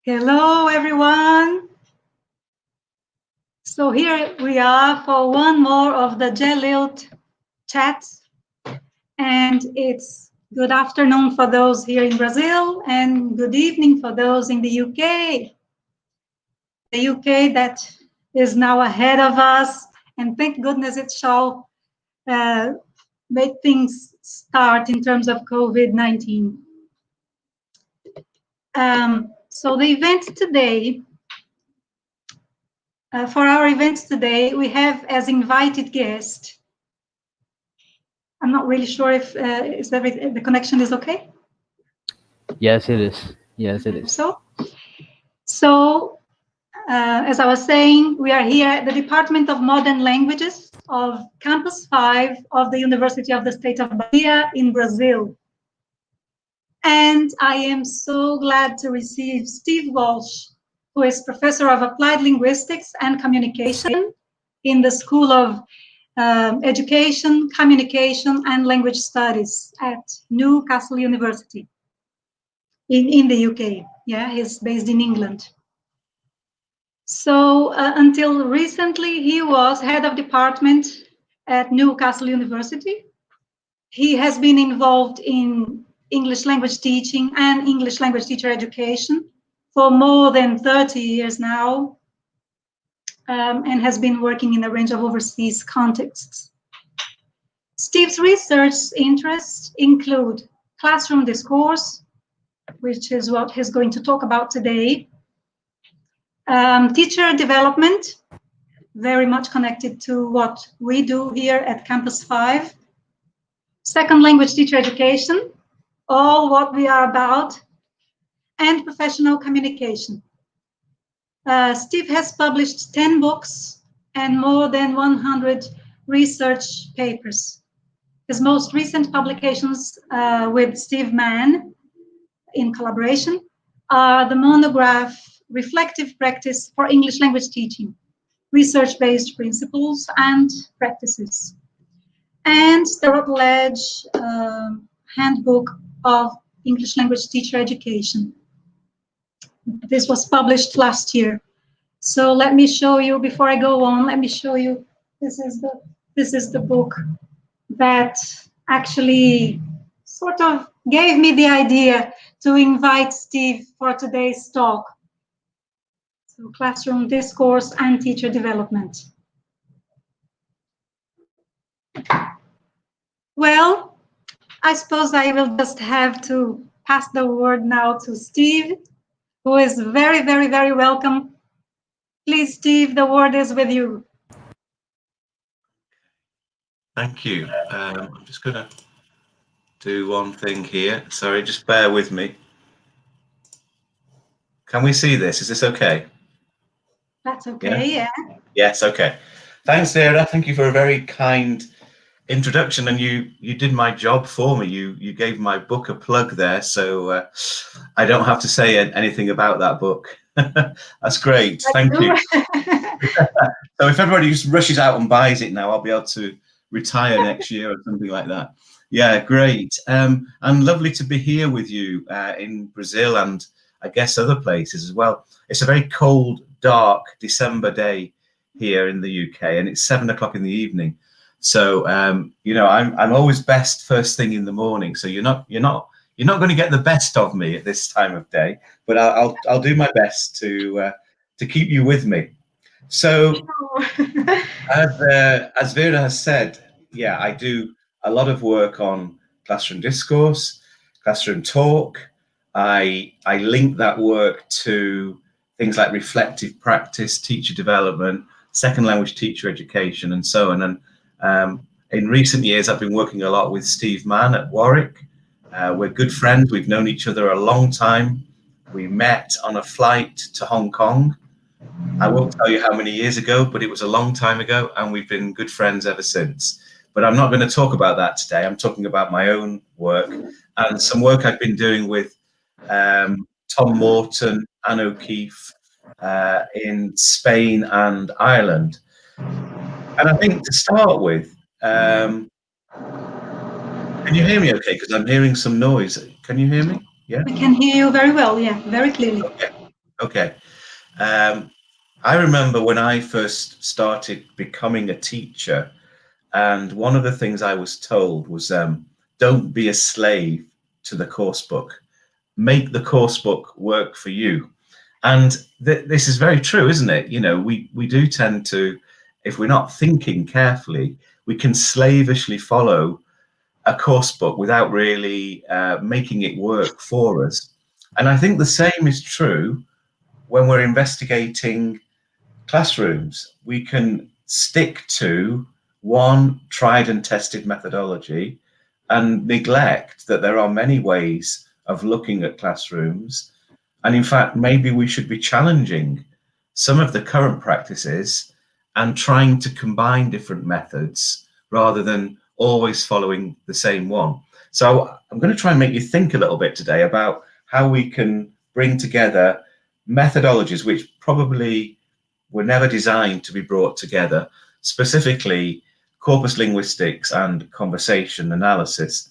Hello, everyone. So here we are for one more of the GELILT chats, and it's good afternoon for those here in Brazil and good evening for those in the UK. The UK that is now ahead of us, and thank goodness it shall make things start in terms of COVID-19. So the event today, for our events today, we have as invited guest. I'm not really sure if the connection is okay. Yes, it is. Yes, it is. So as I was saying, we are here at the Department of Modern Languages of Campus 5 of the University of the State of Bahia in Brazil. And I am so glad to receive Steve Walsh, who is Professor of Applied Linguistics and Communication in the School of Education, Communication and Language Studies at Newcastle University in the UK. Yeah, he's based in England. So until recently, he was head of department at Newcastle University. He has been involved in English language teaching and English language teacher education for more than 30 years now, and has been working in a range of overseas contexts. Steve's research interests include classroom discourse, which is what he's going to talk about today, teacher development, very much connected to what we do here at Campus 5, second language teacher education, all what we are about, and professional communication. Steve has published 10 books and more than 100 research papers. His most recent publications with Steve Mann in collaboration are the monograph Reflective Practice for English Language Teaching, Research-Based Principles and Practices, and the Routledge Handbook of English Language Teacher Education. This was published last year. So let me show you, before I go on, let me show you, this is the book that actually sort of gave me the idea to invite Steve for today's talk. So classroom discourse and teacher development. Well, I suppose I will just have to pass the word now to Steve, who is very, very, very welcome. Please, Steve, the word is with you. Thank you. I'm just going to do one thing here. Sorry, just bear with me. Can we see this? Is this okay? That's okay, yeah. Yes, okay. Thanks, Vera. Thank you for a very kind introduction, and you did my job for me. You gave my book a plug there, so I don't have to say anything about that book. That's great. Thank you. So if everybody just rushes out and buys it now, I'll be able to retire next year or something like that. Yeah, great. And lovely to be here with you in Brazil and I guess other places as well. It's a very cold, dark December day here in the UK, and it's 7 o'clock in the evening. So you know, I'm always best first thing in the morning. So you're not going to get the best of me at this time of day, but I'll do my best to keep you with me. So as Vera has said, yeah, I do a lot of work on classroom discourse, classroom talk. I link that work to things like reflective practice, teacher development, second language teacher education, and so on. And in recent years, I've been working a lot with Steve Mann at Warwick. We're good friends. We've known each other a long time. We met on a flight to Hong Kong. I won't tell you how many years ago, but it was a long time ago, and we've been good friends ever since. But I'm not going to talk about that today. I'm talking about my own work and some work I've been doing with Tom Morton, Anne O'Keefe in Spain and Ireland. And I think to start with, can you hear me okay? Because I'm hearing some noise. Can you hear me? Yeah. We can hear you very well, yeah, very clearly. Okay. I remember when I first started becoming a teacher, and one of the things I was told was, don't be a slave to the course book. Make the course book work for you. And this is very true, isn't it? You know, we do tend to, if we're not thinking carefully, we can slavishly follow a course book without really making it work for us. And I think the same is true when we're investigating classrooms. We can stick to one tried and tested methodology and neglect that there are many ways of looking at classrooms. And in fact, maybe we should be challenging some of the current practices and trying to combine different methods rather than always following the same one. So I'm going to try and make you think a little bit today about how we can bring together methodologies which probably were never designed to be brought together, specifically corpus linguistics and conversation analysis.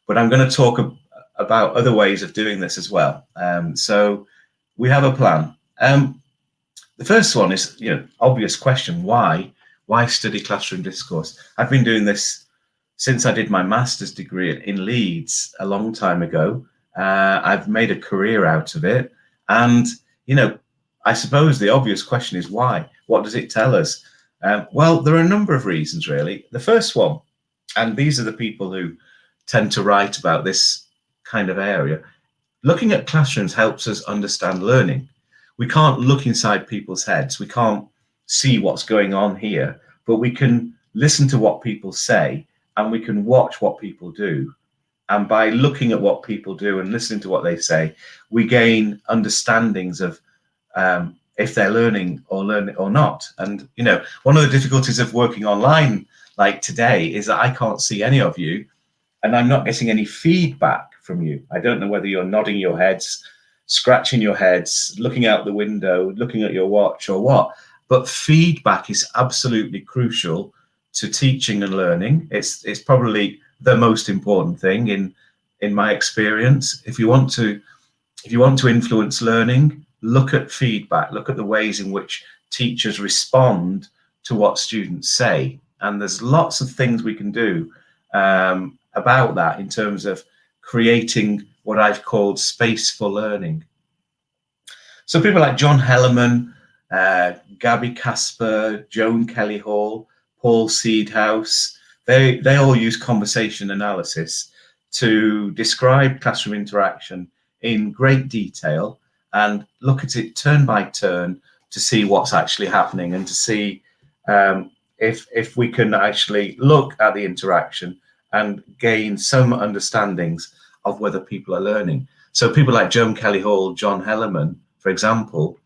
But I'm going to talk about other ways of doing this as well. So we have a plan. The first one is, obvious question: why study classroom discourse? I've been doing this since I did my master's degree in Leeds a long time ago. I've made a career out of it, and I suppose the obvious question is why. What does it tell us? Well, there are a number of reasons, really. The first one, and these are the people who tend to write about this kind of area, looking at classrooms helps us understand learning. We can't look inside people's heads. We can't see what's going on here, but we can listen to what people say and we can watch what people do. And by looking at what people do and listening to what they say, we gain understandings of if they're learning or not. And, one of the difficulties of working online like today is that I can't see any of you and I'm not getting any feedback from you. I don't know whether you're nodding your heads, scratching your heads, looking out the window, looking at your watch or what. But feedback is absolutely crucial to teaching and learning. It's probably the most important thing in my experience. If you want to influence learning, look at feedback, look at the ways in which teachers respond to what students say. And there's lots of things we can do about that in terms of creating what I've called space for learning. So people like John Hellerman, Gabby Casper, Joan Kelly Hall, Paul Seedhouse, they all use conversation analysis to describe classroom interaction in great detail and look at it turn by turn to see what's actually happening and to see if we can actually look at the interaction and gain some understandings of whether people are learning. So people like Joan Kelly Hall, John Hellerman, for example,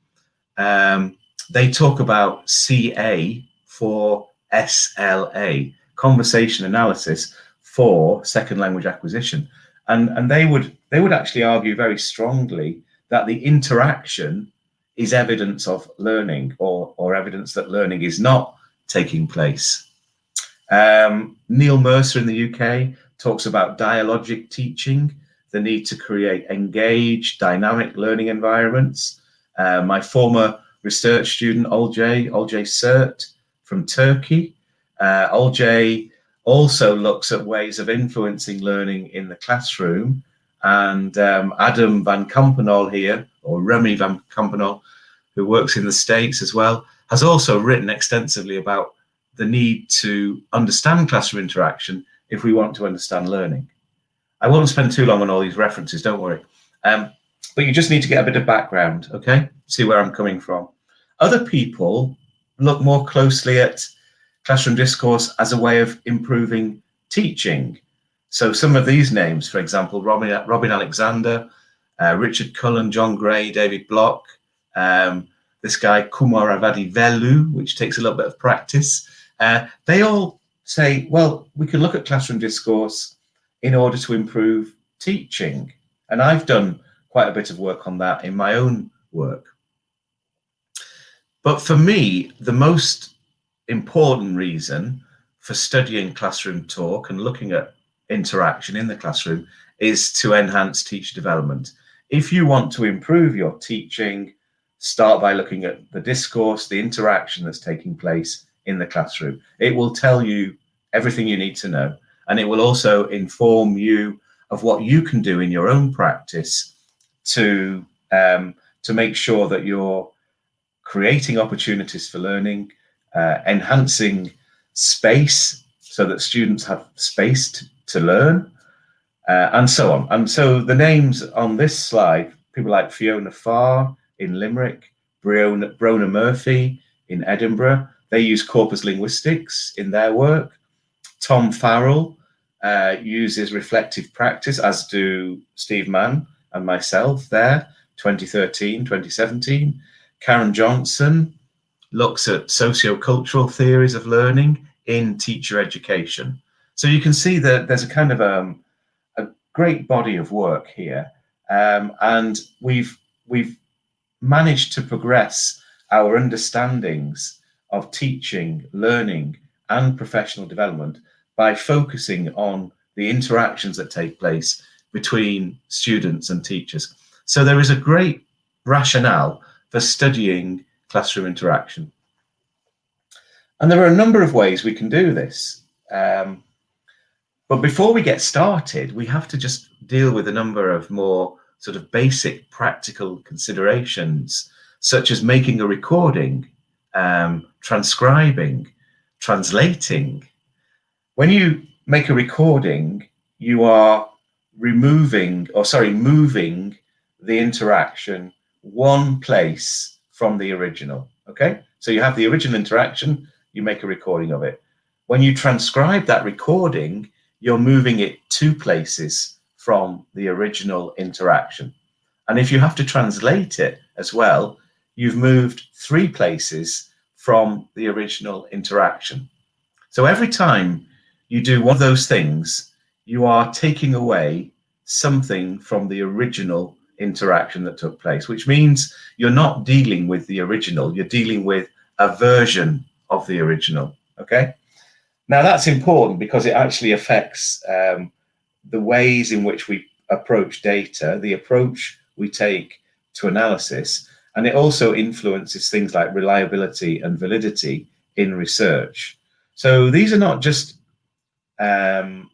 they talk about CA for SLA, conversation analysis for second language acquisition. And they would actually argue very strongly that the interaction is evidence of learning or evidence that learning is not taking place. Neil Mercer in the UK talks about dialogic teaching, the need to create engaged, dynamic learning environments. My former research student, Olcay Sert from Turkey, Olcay also looks at ways of influencing learning in the classroom. And Adam van Kampenol here, or Remy van Kampenol, who works in the States as well, has also written extensively about the need to understand classroom interaction if we want to understand learning. I won't spend too long on all these references, don't worry. But you just need to get a bit of background, okay? See where I'm coming from. Other people look more closely at classroom discourse as a way of improving teaching. So some of these names, for example, Robin Alexander, Richard Cullen, John Gray, David Block, this guy Kumar Avadi Velu, which takes a little bit of practice. They all say, well, we can look at classroom discourse in order to improve teaching. And I've done quite a bit of work on that in my own work. But for me, the most important reason for studying classroom talk and looking at interaction in the classroom is to enhance teacher development. If you want to improve your teaching, start by looking at the discourse, the interaction that's taking place in the classroom. It will tell you everything you need to know, and it will also inform you of what you can do in your own practice to make sure that you're creating opportunities for learning, enhancing space so that students have space to learn, and so on. And so the names on this slide, people like Fiona Farr in Limerick, Brona Murphy in Edinburgh, they use corpus linguistics in their work. Tom Farrell uses reflective practice, as do Steve Mann and myself there, 2013, 2017. Karen Johnson looks at socio-cultural theories of learning in teacher education. So you can see that there's a kind of a great body of work here, and we've managed to progress our understandings of teaching, learning, and professional development by focusing on the interactions that take place between students and teachers. So there is a great rationale for studying classroom interaction. And there are a number of ways we can do this. But before we get started, we have to just deal with a number of more sort of basic practical considerations, such as making a recording, transcribing, translating. When you make a recording, you are moving the interaction one place from the original, okay? So you have the original interaction, you make a recording of it. When you transcribe that recording, you're moving it 2 places from the original interaction. And if you have to translate it as well, you've moved 3 places from the original interaction. So every time you do one of those things, you are taking away something from the original interaction that took place, which means you're not dealing with the original, you're dealing with a version of the original, okay? Now that's important because it actually affects the ways in which we approach data, the approach we take to analysis, and it also influences things like reliability and validity in research. So these are not just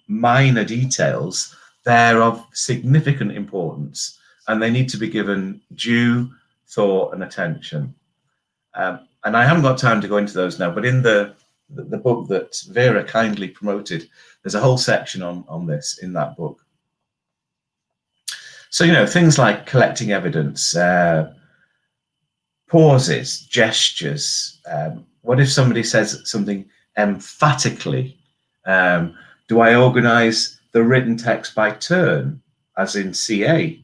minor details, they're of significant importance, and they need to be given due thought and attention. And I haven't got time to go into those now, but in the book that Vera kindly promoted, there's a whole section on this in that book. So, you know, things like collecting evidence, pauses, gestures. What if somebody says something emphatically? Do I organize the written text by turn, as in CA,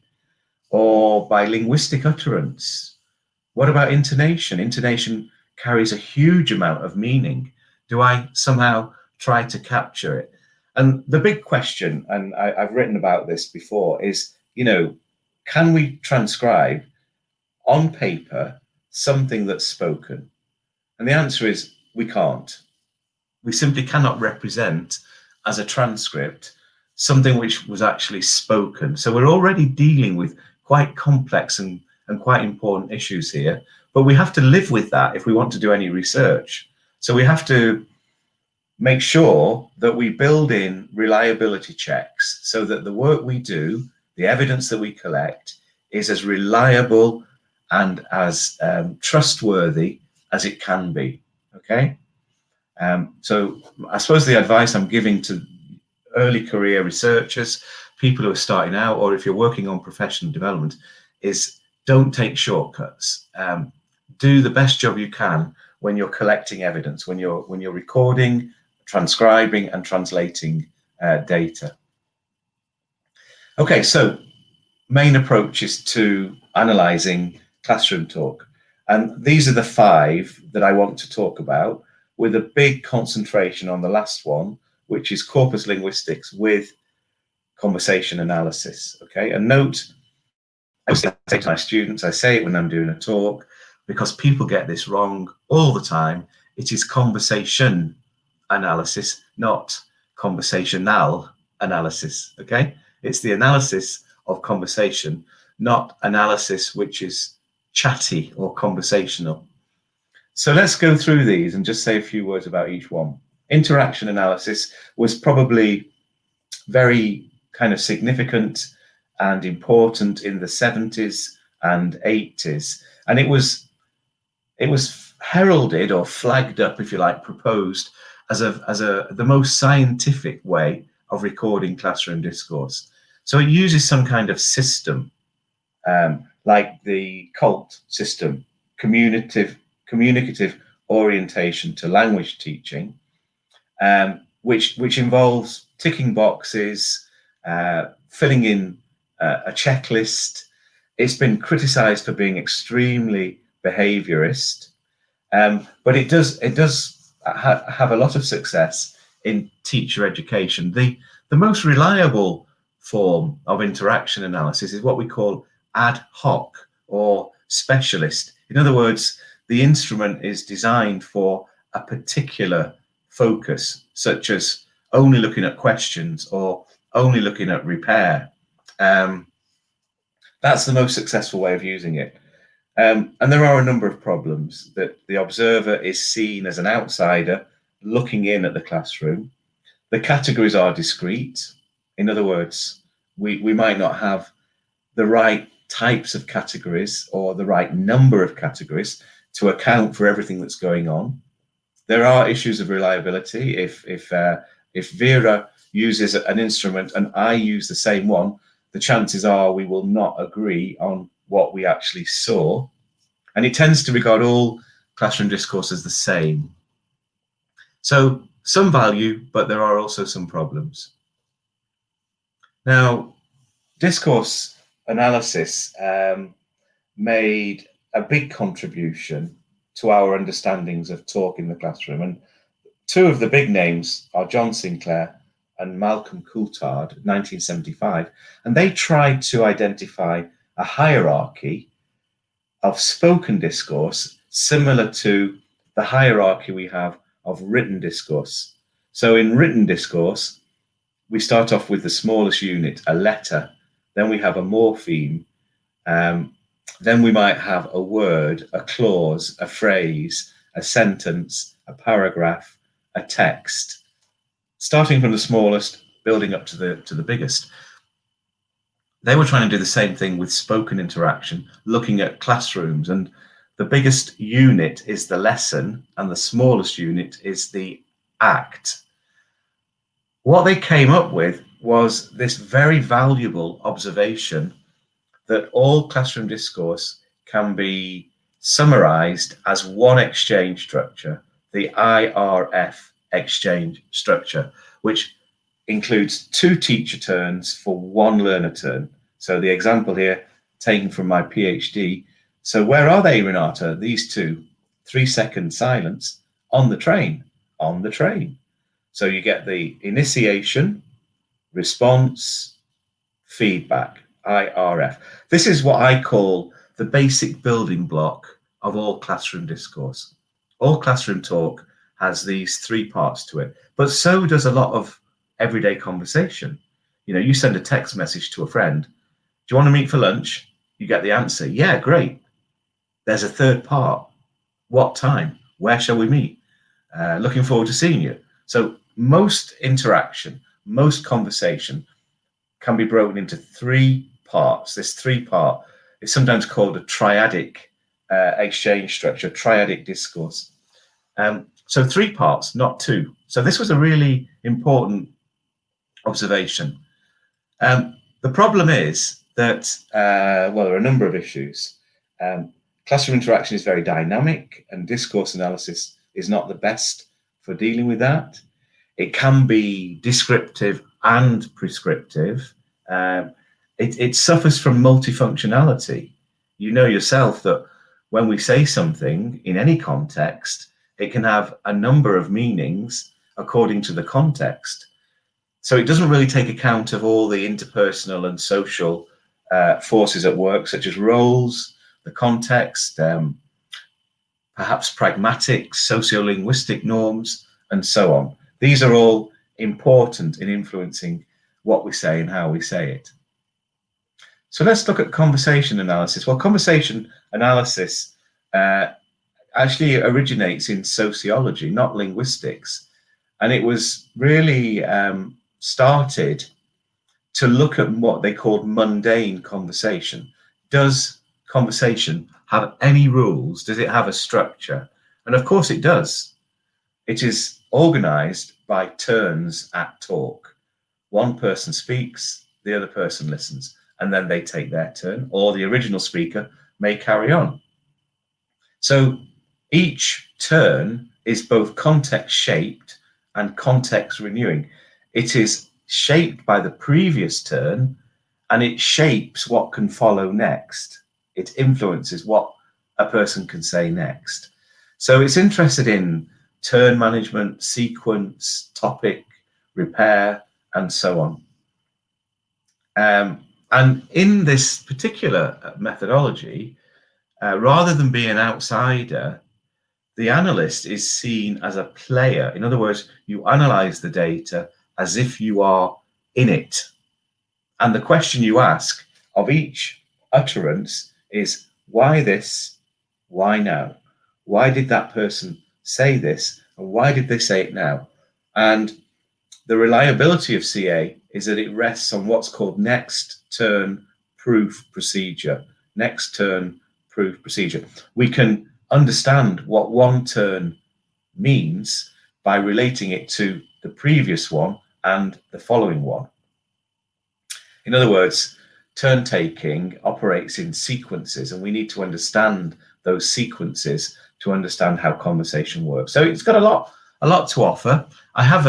or by linguistic utterance? What about intonation? Intonation carries a huge amount of meaning. Do I somehow try to capture it? And the big question, and I've written about this before, is, you know, can we transcribe on paper something that's spoken? And the answer is we can't. We simply cannot represent as a transcript something which was actually spoken. So we're already dealing with quite complex and quite important issues here, but we have to live with that if we want to do any research. So we have to make sure that we build in reliability checks so that the work we do, the evidence that we collect, is as reliable and as trustworthy as it can be, okay? So I suppose the advice I'm giving to early career researchers, people who are starting out, or if you're working on professional development, is don't take shortcuts. Do the best job you can when you're collecting evidence, when you're recording, transcribing and translating data. Okay, so main approaches to analysing classroom talk. And these are the 5 that I want to talk about, with a big concentration on the last one, which is corpus linguistics with conversation analysis. Okay, and note, I say to my students, I say it when I'm doing a talk, because people get this wrong all the time. It is conversation analysis, not conversational analysis. Okay, it's the analysis of conversation, not analysis which is chatty or conversational. So let's go through these and just say a few words about each one. Interaction analysis was probably very kind of significant and important in the 70s and 80s, and it was heralded or flagged up, if you like, proposed as the most scientific way of recording classroom discourse. So it uses some kind of system, like the COLT system, communicative orientation to language teaching, which involves ticking boxes, filling in a checklist. It's been criticized for being extremely behaviorist, but it does have a lot of success in teacher education. The most reliable form of interaction analysis is what we call ad hoc or specialist. In other words, the instrument is designed for a particular focus, such as only looking at questions or only looking at repair. That's the most successful way of using it. And there are a number of problems that the observer is seen as an outsider looking in at the classroom. The categories are discrete. In other words, we might not have the right types of categories or the right number of categories to account for everything that's going on. There are issues of reliability. If Vera uses an instrument and I use the same one, the chances are we will not agree on what we actually saw. And it tends to regard all classroom discourse as the same. So some value, but there are also some problems. Now, discourse analysis made a big contribution to our understandings of talk in the classroom. And two of the big names are John Sinclair and Malcolm Coulthard, 1975. And they tried to identify a hierarchy of spoken discourse similar to the hierarchy we have of written discourse. So in written discourse, we start off with the smallest unit, a letter. Then we have a morpheme. Then we might have a word, a clause, a phrase, a sentence, a paragraph, a text, starting from the smallest, building up to the biggest. They were trying to do the same thing with spoken interaction, looking at classrooms, and the biggest unit is the lesson and the smallest unit is the act. What they came up with was this very valuable observation that all classroom discourse can be summarized as one exchange structure, the IRF exchange structure, which includes 2 teacher turns for 1 learner turn. So the example here taken from my PhD. So where are they, Renata? These 2, 3-second silence on the train, on the train. So you get the initiation, response, feedback, IRF. This is what I call the basic building block of all classroom discourse. All classroom talk has these 3 parts to it, but so does a lot of everyday conversation. You know, you send a text message to a friend, do you want to meet for lunch? You get the answer, yeah, great. There's a 3rd part. What time? Where shall we meet? Looking forward to seeing you. So most interaction, most conversation can be broken into 3 parts. This 3-part is sometimes called a triadic exchange structure, triadic discourse. So 3 parts, not 2. So this was a really important observation. The problem is that, well, there are a number of issues. Classroom interaction is very dynamic, and discourse analysis is not the best for dealing with that. It can be descriptive and prescriptive. It suffers from multifunctionality. You know yourself that when we say something in any context, it can have a number of meanings according to the context. So it doesn't really take account of all the interpersonal and social forces at work, such as roles, the context, perhaps pragmatic, sociolinguistic norms, and so on. These are all important in influencing what we say and how we say it. So let's look at conversation analysis. Well, conversation analysis actually originates in sociology, not linguistics. And it was really started to look at what they called mundane conversation. Does conversation have any rules? Does it have a structure? And of course it does. It is organized by turns at talk. One person speaks, the other person listens, and then they take their turn, or the original speaker may carry on. So each turn is both context shaped and context renewing. It is shaped by the previous turn, and it shapes what can follow next. It influences what a person can say next. So it's interested in turn management, sequence, topic, repair, and so on. And in this particular methodology, rather than being an outsider, the analyst is seen as a player. In other words, you analyze the data as if you are in it. And the question you ask of each utterance is, why this? Why now? Why did that person say this? And why did they say it now? And the reliability of CA is that it rests on what's called next turn proof procedure. Next turn proof procedure. We can understand what one turn means by relating it to the previous one and the following one. In other words, turn taking operates in sequences, and we need to understand those sequences to understand how conversation works. So it's got a lot to offer. I have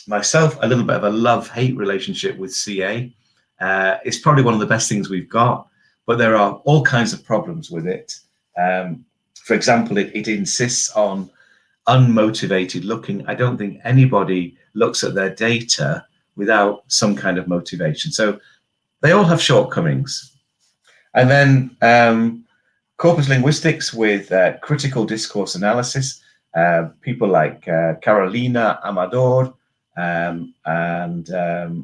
myself a little bit of a love-hate relationship with CA. It's probably one of the best things we've got, but there are all kinds of problems with it. For example, it insists on unmotivated looking. I don't think anybody looks at their data without some kind of motivation. So they all have shortcomings. And then corpus linguistics with critical discourse analysis. People like Carolina Amador and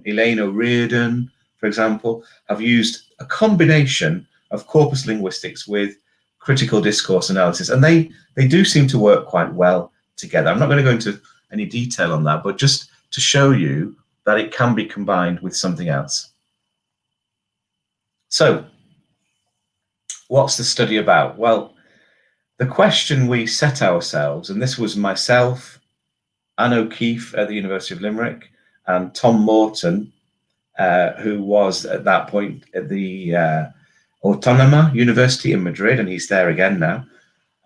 Elaine O'Riordan, for example, have used a combination of corpus linguistics with critical discourse analysis, and they do seem to work quite well together. I'm not going to go into any detail on that, but just to show you that it can be combined with something else. So what's the study about? Well, the question we set ourselves, and this was myself, Anne O'Keefe at the University of Limerick, and Tom Morton, who was at that point at the Autónoma University in Madrid, and he's there again now.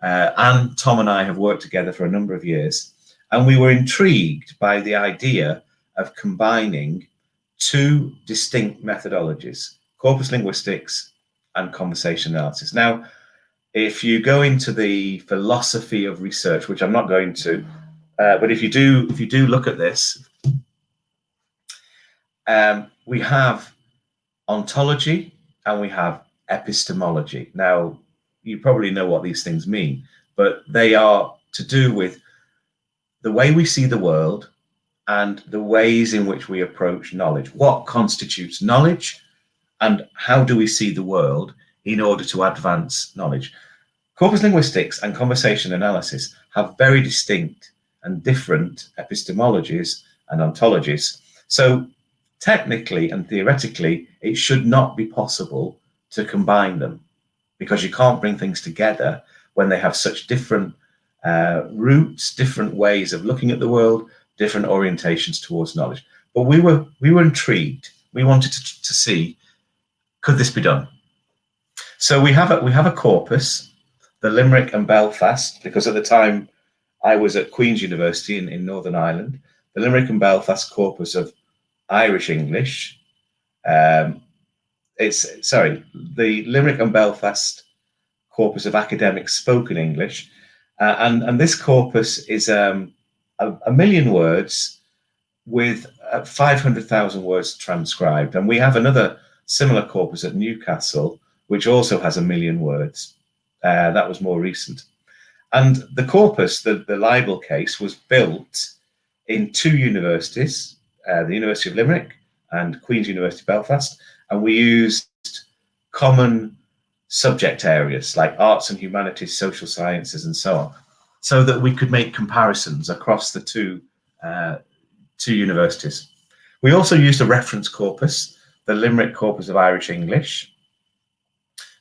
And Tom and I have worked together for a number of years, and we were intrigued by the idea of combining two distinct methodologies, corpus linguistics and conversation analysis. Now, if you go into the philosophy of research, which I'm not going to, but if you do look at this, we have ontology and we have epistemology. Now, you probably know what these things mean, but they are to do with the way we see the world and the ways in which we approach knowledge. What constitutes knowledge, and how do we see the world in order to advance knowledge? Corpus linguistics and conversation analysis have very distinct and different epistemologies and ontologies. So technically and theoretically, it should not be possible to combine them, because you can't bring things together when they have such different roots, different ways of looking at the world, different orientations towards knowledge. But we were intrigued. We wanted to see, could this be done? So we have a corpus, the Limerick and Belfast, because at the time I was at Queen's University in Northern Ireland, the Limerick and Belfast corpus of Irish English. The Limerick and Belfast corpus of academic spoken English. And this corpus is a million words with 500,000 words transcribed. And we have another similar corpus at Newcastle, which also has 1 million words. That was more recent. And the corpus, the libel case, was built in 2 universities, the University of Limerick and Queen's University Belfast. and we used common subject areas like arts and humanities, social sciences, and so on, so that we could make comparisons across the two universities. We also used a reference corpus, the Limerick Corpus of Irish English.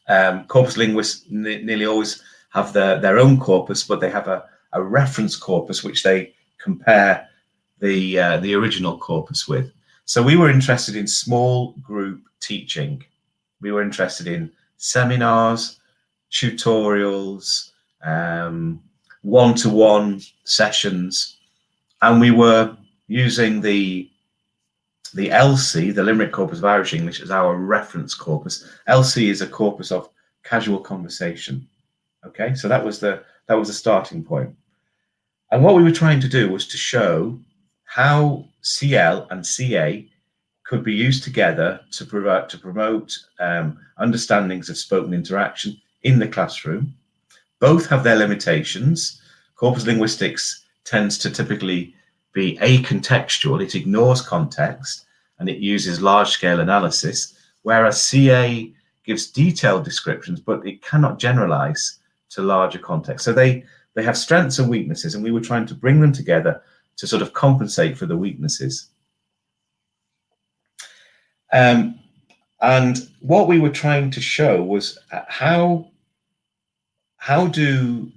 Corpus linguists nearly always have their own corpus, but they have a reference corpus which they compare the original corpus with. So we were interested in small group teaching. We were interested in seminars, tutorials, one-to-one sessions, and we were using the LC, the Limerick Corpus of Irish English, as our reference corpus. LC is a corpus of casual conversation. Okay, so that was the starting point. And what we were trying to do was to show how CL and CA could be used together to promote understandings of spoken interaction in the classroom. Both have their limitations. Corpus linguistics tends to typically be acontextual. It ignores context and it uses large-scale analysis, whereas CA gives detailed descriptions, but it cannot generalize to larger context. So they have strengths and weaknesses, and we were trying to bring them together to sort of compensate for the weaknesses. And what we were trying to show was how do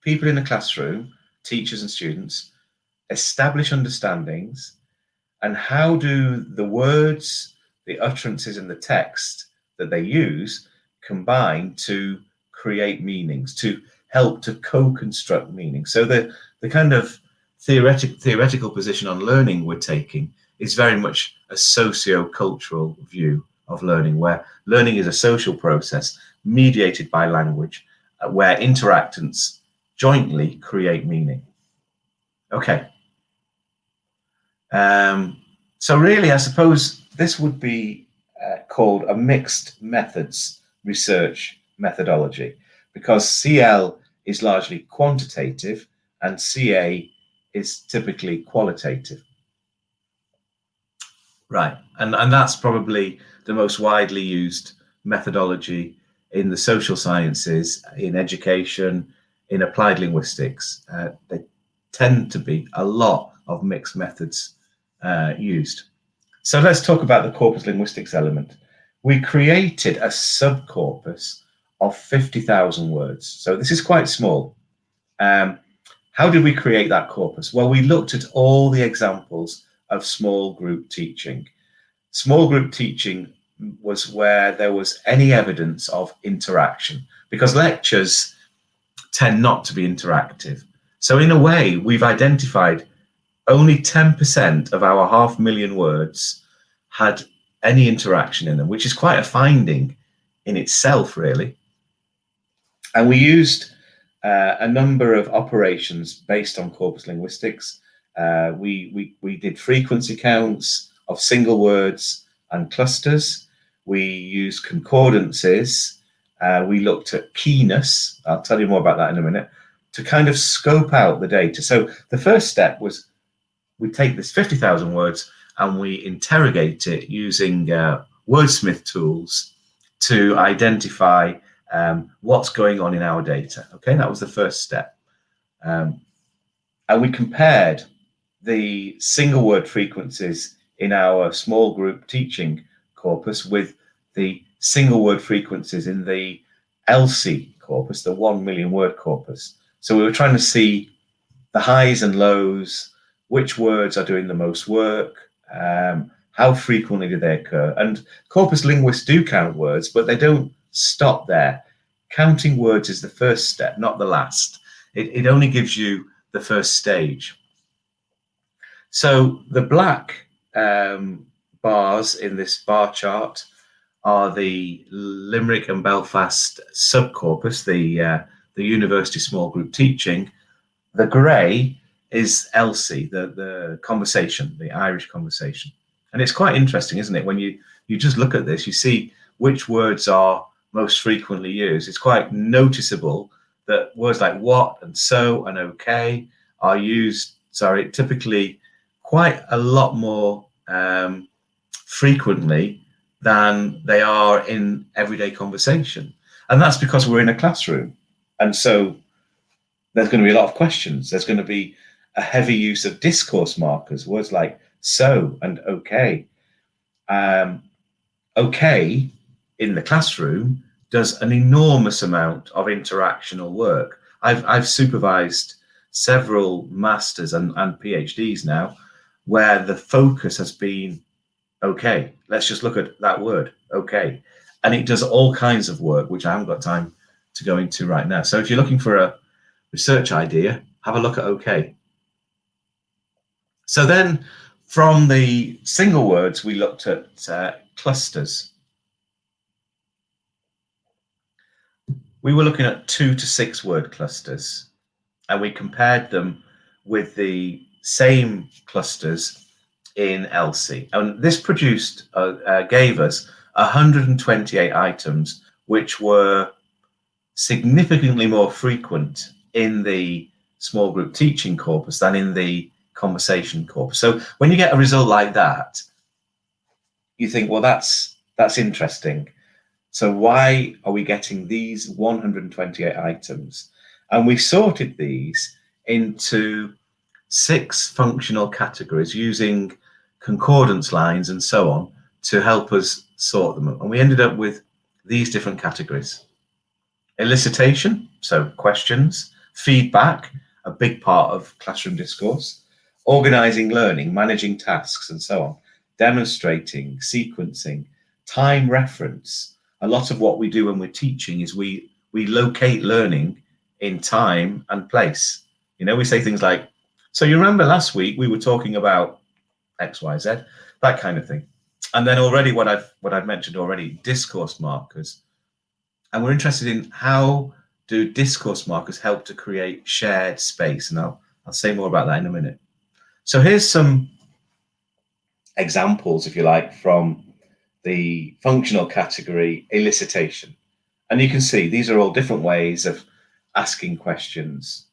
people in the classroom, teachers and students, establish understandings, and how do the words, the utterances in the text that they use combine to create meanings, to help to co-construct meaning. So the kind of theoretical position on learning we're taking is very much a socio-cultural view of learning, where learning is a social process mediated by language, where interactants jointly create meaning. Okay. So really, I suppose this would be called a mixed methods research methodology, because CL is largely quantitative and CA is typically qualitative. Right, and that's probably the most widely used methodology in the social sciences, in education, in applied linguistics. There tend to be a lot of mixed methods used. So let's talk about the corpus linguistics element. We created a subcorpus of 50,000 words. So this is quite small. How did we create that corpus? Well, we looked at all the examples of small group teaching. Small group teaching was where there was any evidence of interaction, because lectures tend not to be interactive. So in a way, we've identified only 10% of our 500,000 words had any interaction in them, which is quite a finding in itself, really. And we used a number of operations based on corpus linguistics. We did frequency counts of single words and clusters. We used concordances. We looked at keyness. I'll tell you more about that in a minute, to kind of scope out the data. So the first step was we take this 50,000 words and we interrogate it using wordsmith tools to identify what's going on in our data. Okay, that was the first step. And we compared the single word frequencies in our small group teaching corpus with the single word frequencies in the LC corpus, the 1 million word corpus. So we were trying to see the highs and lows, which words are doing the most work, how frequently do they occur. And corpus linguists do count words, but they don't stop there. Counting words is the first step, not the last. It only gives you the first stage. So the black bars in this bar chart are the Limerick and Belfast subcorpus, the university small group teaching. The grey is LC, the conversation, the Irish conversation. And it's quite interesting, isn't it? When you just look at this, you see which words are most frequently used. It's quite noticeable that words like what and so and okay are used, typically quite a lot more frequently than they are in everyday conversation. And that's because we're in a classroom. And so there's going to be a lot of questions. There's going to be a heavy use of discourse markers, words like so and okay. Okay in the classroom does an enormous amount of interactional work. I've supervised several masters and PhDs now where the focus has been, okay, let's just look at that word, okay. And it does all kinds of work, which I haven't got time to go into right now. So if you're looking for a research idea, have a look at okay. So then from the single words, we looked at clusters. We were looking at 2 to 6 word clusters, and we compared them with the same clusters in ELSI. And this produced, gave us 128 items, which were significantly more frequent in the small group teaching corpus than in the conversation corpus. So when you get a result like that, you think, well, that's interesting. So why are we getting these 128 items? And we sorted these into 6 functional categories using concordance lines and so on to help us sort them up. And we ended up with these different categories. Elicitation, so questions. Feedback, a big part of classroom discourse. Organizing learning, managing tasks and so on. Demonstrating, sequencing, time reference. A lot of what we do when we're teaching is we locate learning in time and place. You know, we say things like, so you remember last week we were talking about X, Y, Z, that kind of thing. And then already what I've mentioned already, discourse markers. And we're interested in how do discourse markers help to create shared space. And I'll say more about that in a minute. So here's some examples, if you like, from the functional category elicitation. And you can see these are all different ways of asking questions.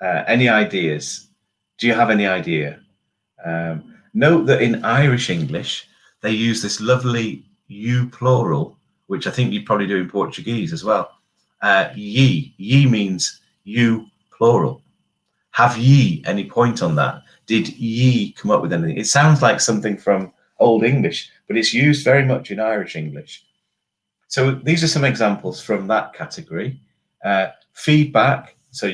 Any ideas? Do you have any idea? Note that in Irish English, they use this lovely you plural, which I think you probably do in Portuguese as well. Ye. Ye means you plural. Have ye any point on that? Did ye come up with anything? It sounds like something from Old English, but it's used very much in Irish English. So these are some examples from that category. Feedback. So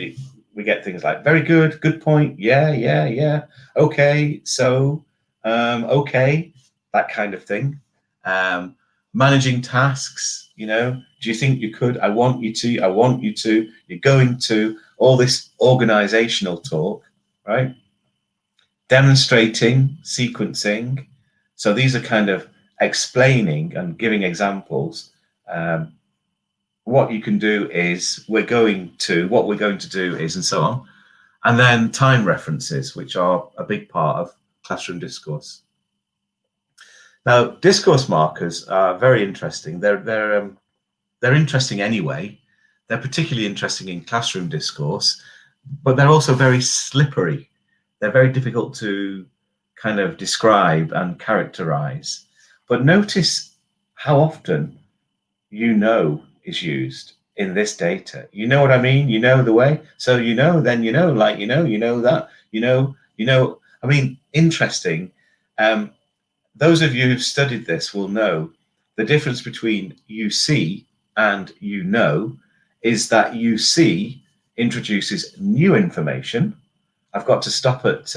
we get things like very good, good point, yeah, okay, so, okay, that kind of thing. Managing tasks, you know, do you think you could? I want you to, you're going to, all this organizational talk, right? Demonstrating, sequencing. So these are kind of explaining and giving examples. What you can do is what we're going to do is, and so on. And then time references, which are a big part of classroom discourse. Now, discourse markers are very interesting. They're interesting anyway. They're particularly interesting in classroom discourse, but they're also very slippery. They're very difficult to kind of describe and characterize. But notice how often you know is used in this data. You know what I mean? You know the way. So you know, then you know, like you know that, you know. I mean, interesting. Those of you who've studied this will know the difference between you see and you know is that you see introduces new information. I've got to stop at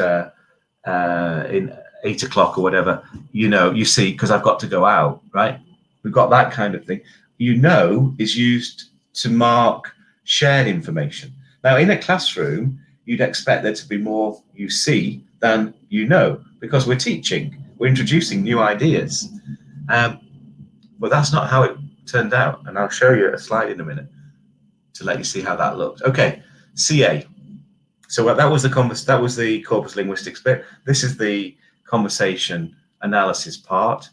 in 8 o'clock or whatever, you know, you see, because I've got to go out, right? We've got that kind of thing. You know is used to mark shared information. Now, in a classroom, you'd expect there to be more you see than you know, because we're teaching, we're introducing new ideas. But that's not how it turned out. And I'll show you a slide in a minute to let you see how that looked. Okay, CA. So that was the corpus linguistics bit. This is the conversation analysis part.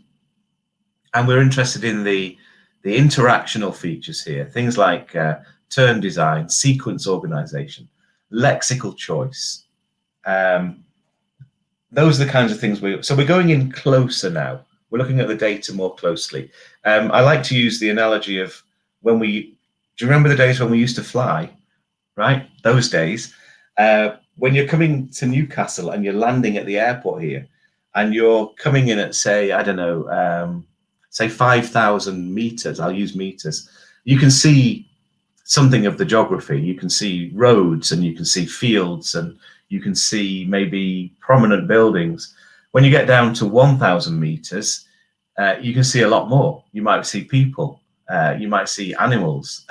And we're interested in the interactional features here, things like turn design, sequence organization, lexical choice. Those are the kinds of things so we're going in closer now. we're looking at the data more closely. I like to use the analogy of do you remember the days when we used to fly, right? Those days, when you're coming to Newcastle and you're landing at the airport here, and you're coming in at, say, I don't know, say 5,000 meters, I'll use meters, you can see something of the geography. You can see roads and you can see fields and you can see maybe prominent buildings. When you get down to 1,000 meters, you can see a lot more. You might see people, you might see animals.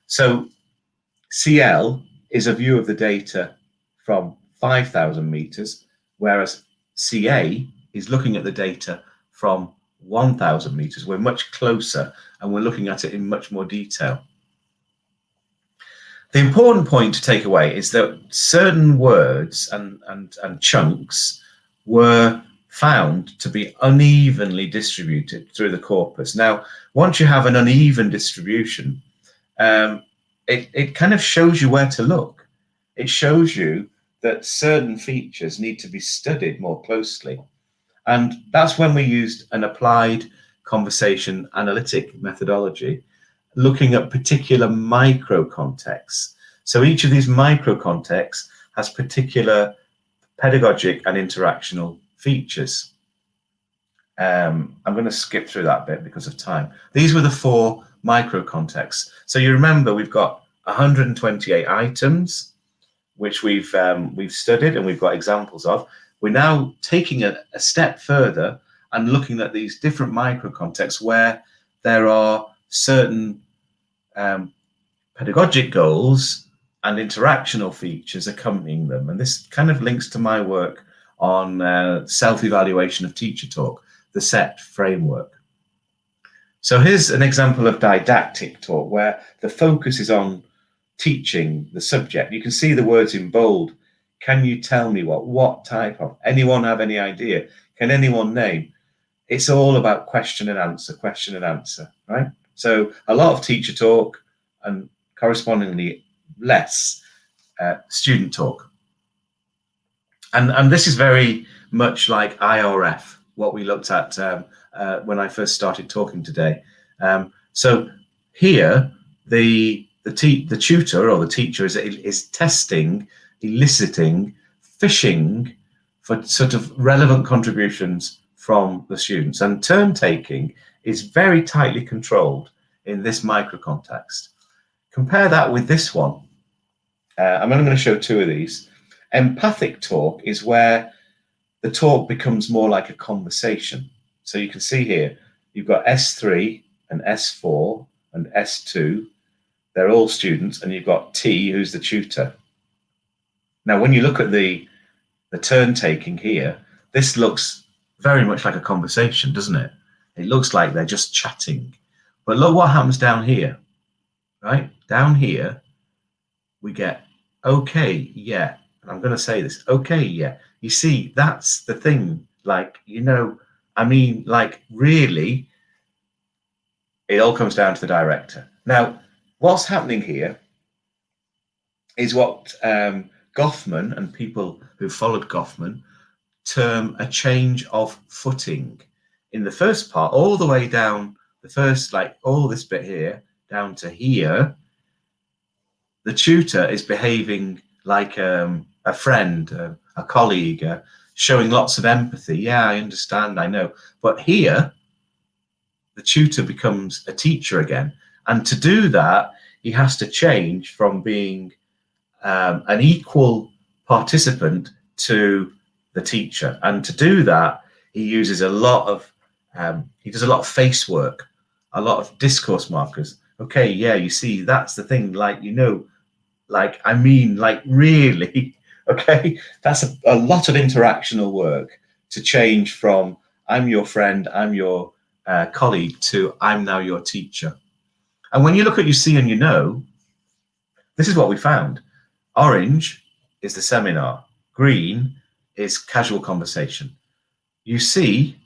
So CL is a view of the data from 5,000 meters, whereas CA is looking at the data from 1,000 meters. We're much closer and we're looking at it in much more detail. The important point to take away is that certain words and chunks were found to be unevenly distributed through the corpus. Now, once you have an uneven distribution, it kind of shows you where to look. It shows you that certain features need to be studied more closely. And that's when we used an applied conversation analytic methodology, looking at particular micro contexts. So each of these micro contexts has particular pedagogic and interactional features. I'm going to skip through that bit because of time. These were the 4 micro contexts. So you remember we've got 128 items, which we've studied and we've got examples of. We're now taking a step further and looking at these different micro contexts where there are certain pedagogic goals and interactional features accompanying them. And this kind of links to my work on self-evaluation of teacher talk, the SET framework. So here's an example of didactic talk where the focus is on teaching the subject. You can see the words in bold. Can you tell me what type of? Anyone have any idea? Can anyone name? It's all about question and answer, right? So a lot of teacher talk and correspondingly less student talk. And this is very much like IRF, what we looked at when I first started talking today. So here, the tutor or the teacher is testing, eliciting, fishing for sort of relevant contributions from the students. And turn taking is very tightly controlled in this micro context. Compare that with this one. I'm only going to show 2 of these. Empathic talk is where the talk becomes more like a conversation. So you can see here, you've got S3 and S4 and S2. They're all students, and you've got T, who's the tutor. Now, when you look at the turn taking here, this looks very much like a conversation, doesn't it? It looks like they're just chatting. But look what happens down here, right? Down here, we get, okay, yeah. And I'm going to say this, okay, yeah. You see, that's the thing. Like, you know, I mean, like, really, it all comes down to the director. Now, what's happening here is what Goffman and people who followed Goffman term a change of footing. In the first part, all the way down, the first, like all this bit here, down to here, the tutor is behaving like a friend, a colleague, showing lots of empathy. Yeah, I understand, I know. But here, the tutor becomes a teacher again. And to do that, he has to change from being an equal participant to the teacher. And to do that, he uses a lot of, he does a lot of face work, a lot of discourse markers. Okay, yeah, you see, that's the thing, like, you know, like, I mean, like, really, okay? That's a lot of interactional work to change from I'm your friend, I'm your colleague, to I'm now your teacher. And when you look at you see and you know, this is what we found. Orange is the seminar. Green is casual conversation. You see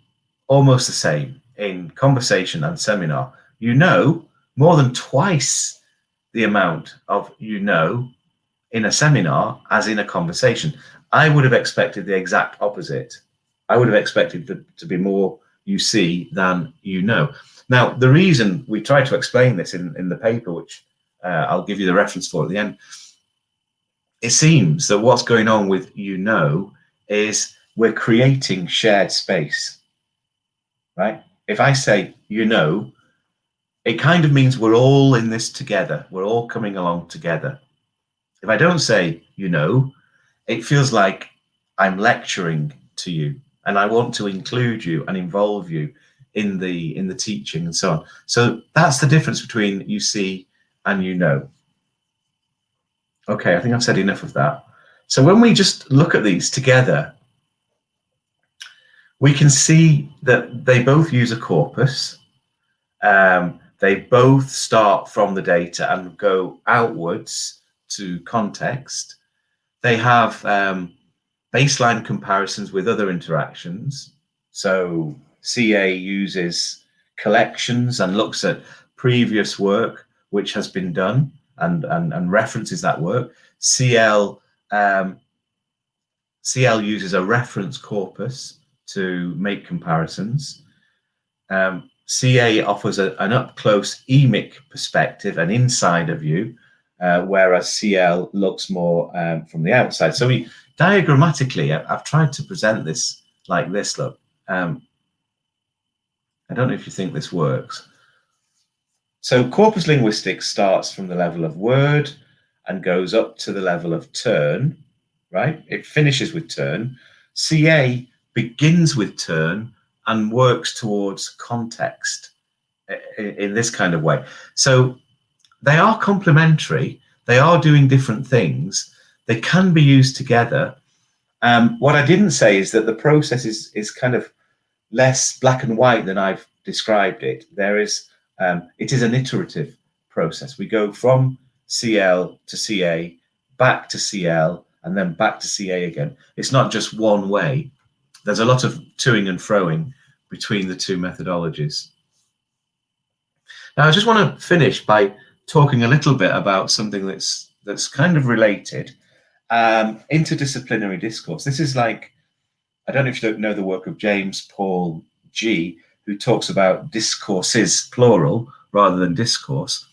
almost the same in conversation and seminar. You know more than twice the amount of you know in a seminar as in a conversation. I would have expected the exact opposite. I would have expected to be more you see than you know. Now, the reason we try to explain this in the paper, which I'll give you the reference for at the end, it seems that what's going on with you know is we're creating shared space, right? If I say you know, it kind of means we're all in this together. We're all coming along together. If I don't say you know, it feels like I'm lecturing to you, and I want to include you and involve you in the teaching and so on. So that's the difference between you see and you know. Okay, I think I've said enough of that. So when we just look at these together, we can see that they both use a corpus. They both start from the data and go outwards to context. They have baseline comparisons with other interactions. So CA uses collections and looks at previous work which has been done and references that work. CL uses a reference corpus to make comparisons. CA offers an up-close emic perspective, an insider view, whereas CL looks more from the outside. So diagrammatically, I've tried to present this like this, look. I don't know if you think this works. So corpus linguistics starts from the level of word and goes up to the level of turn, right? It finishes with turn. CA begins with turn and works towards context in this kind of way. So they are complementary. They are doing different things. They can be used together. What I didn't say is that the process is kind of less black and white than I've described it. It is an iterative process. We go from CL to CA, back to CL, and then back to CA again. It's not just one way. There's a lot of toing and froing between the two methodologies. Now, I just want to finish by talking a little bit about something that's kind of related. Interdisciplinary discourse. This is like, I don't know if you know the work of James Paul G, who talks about discourses, plural, rather than discourse.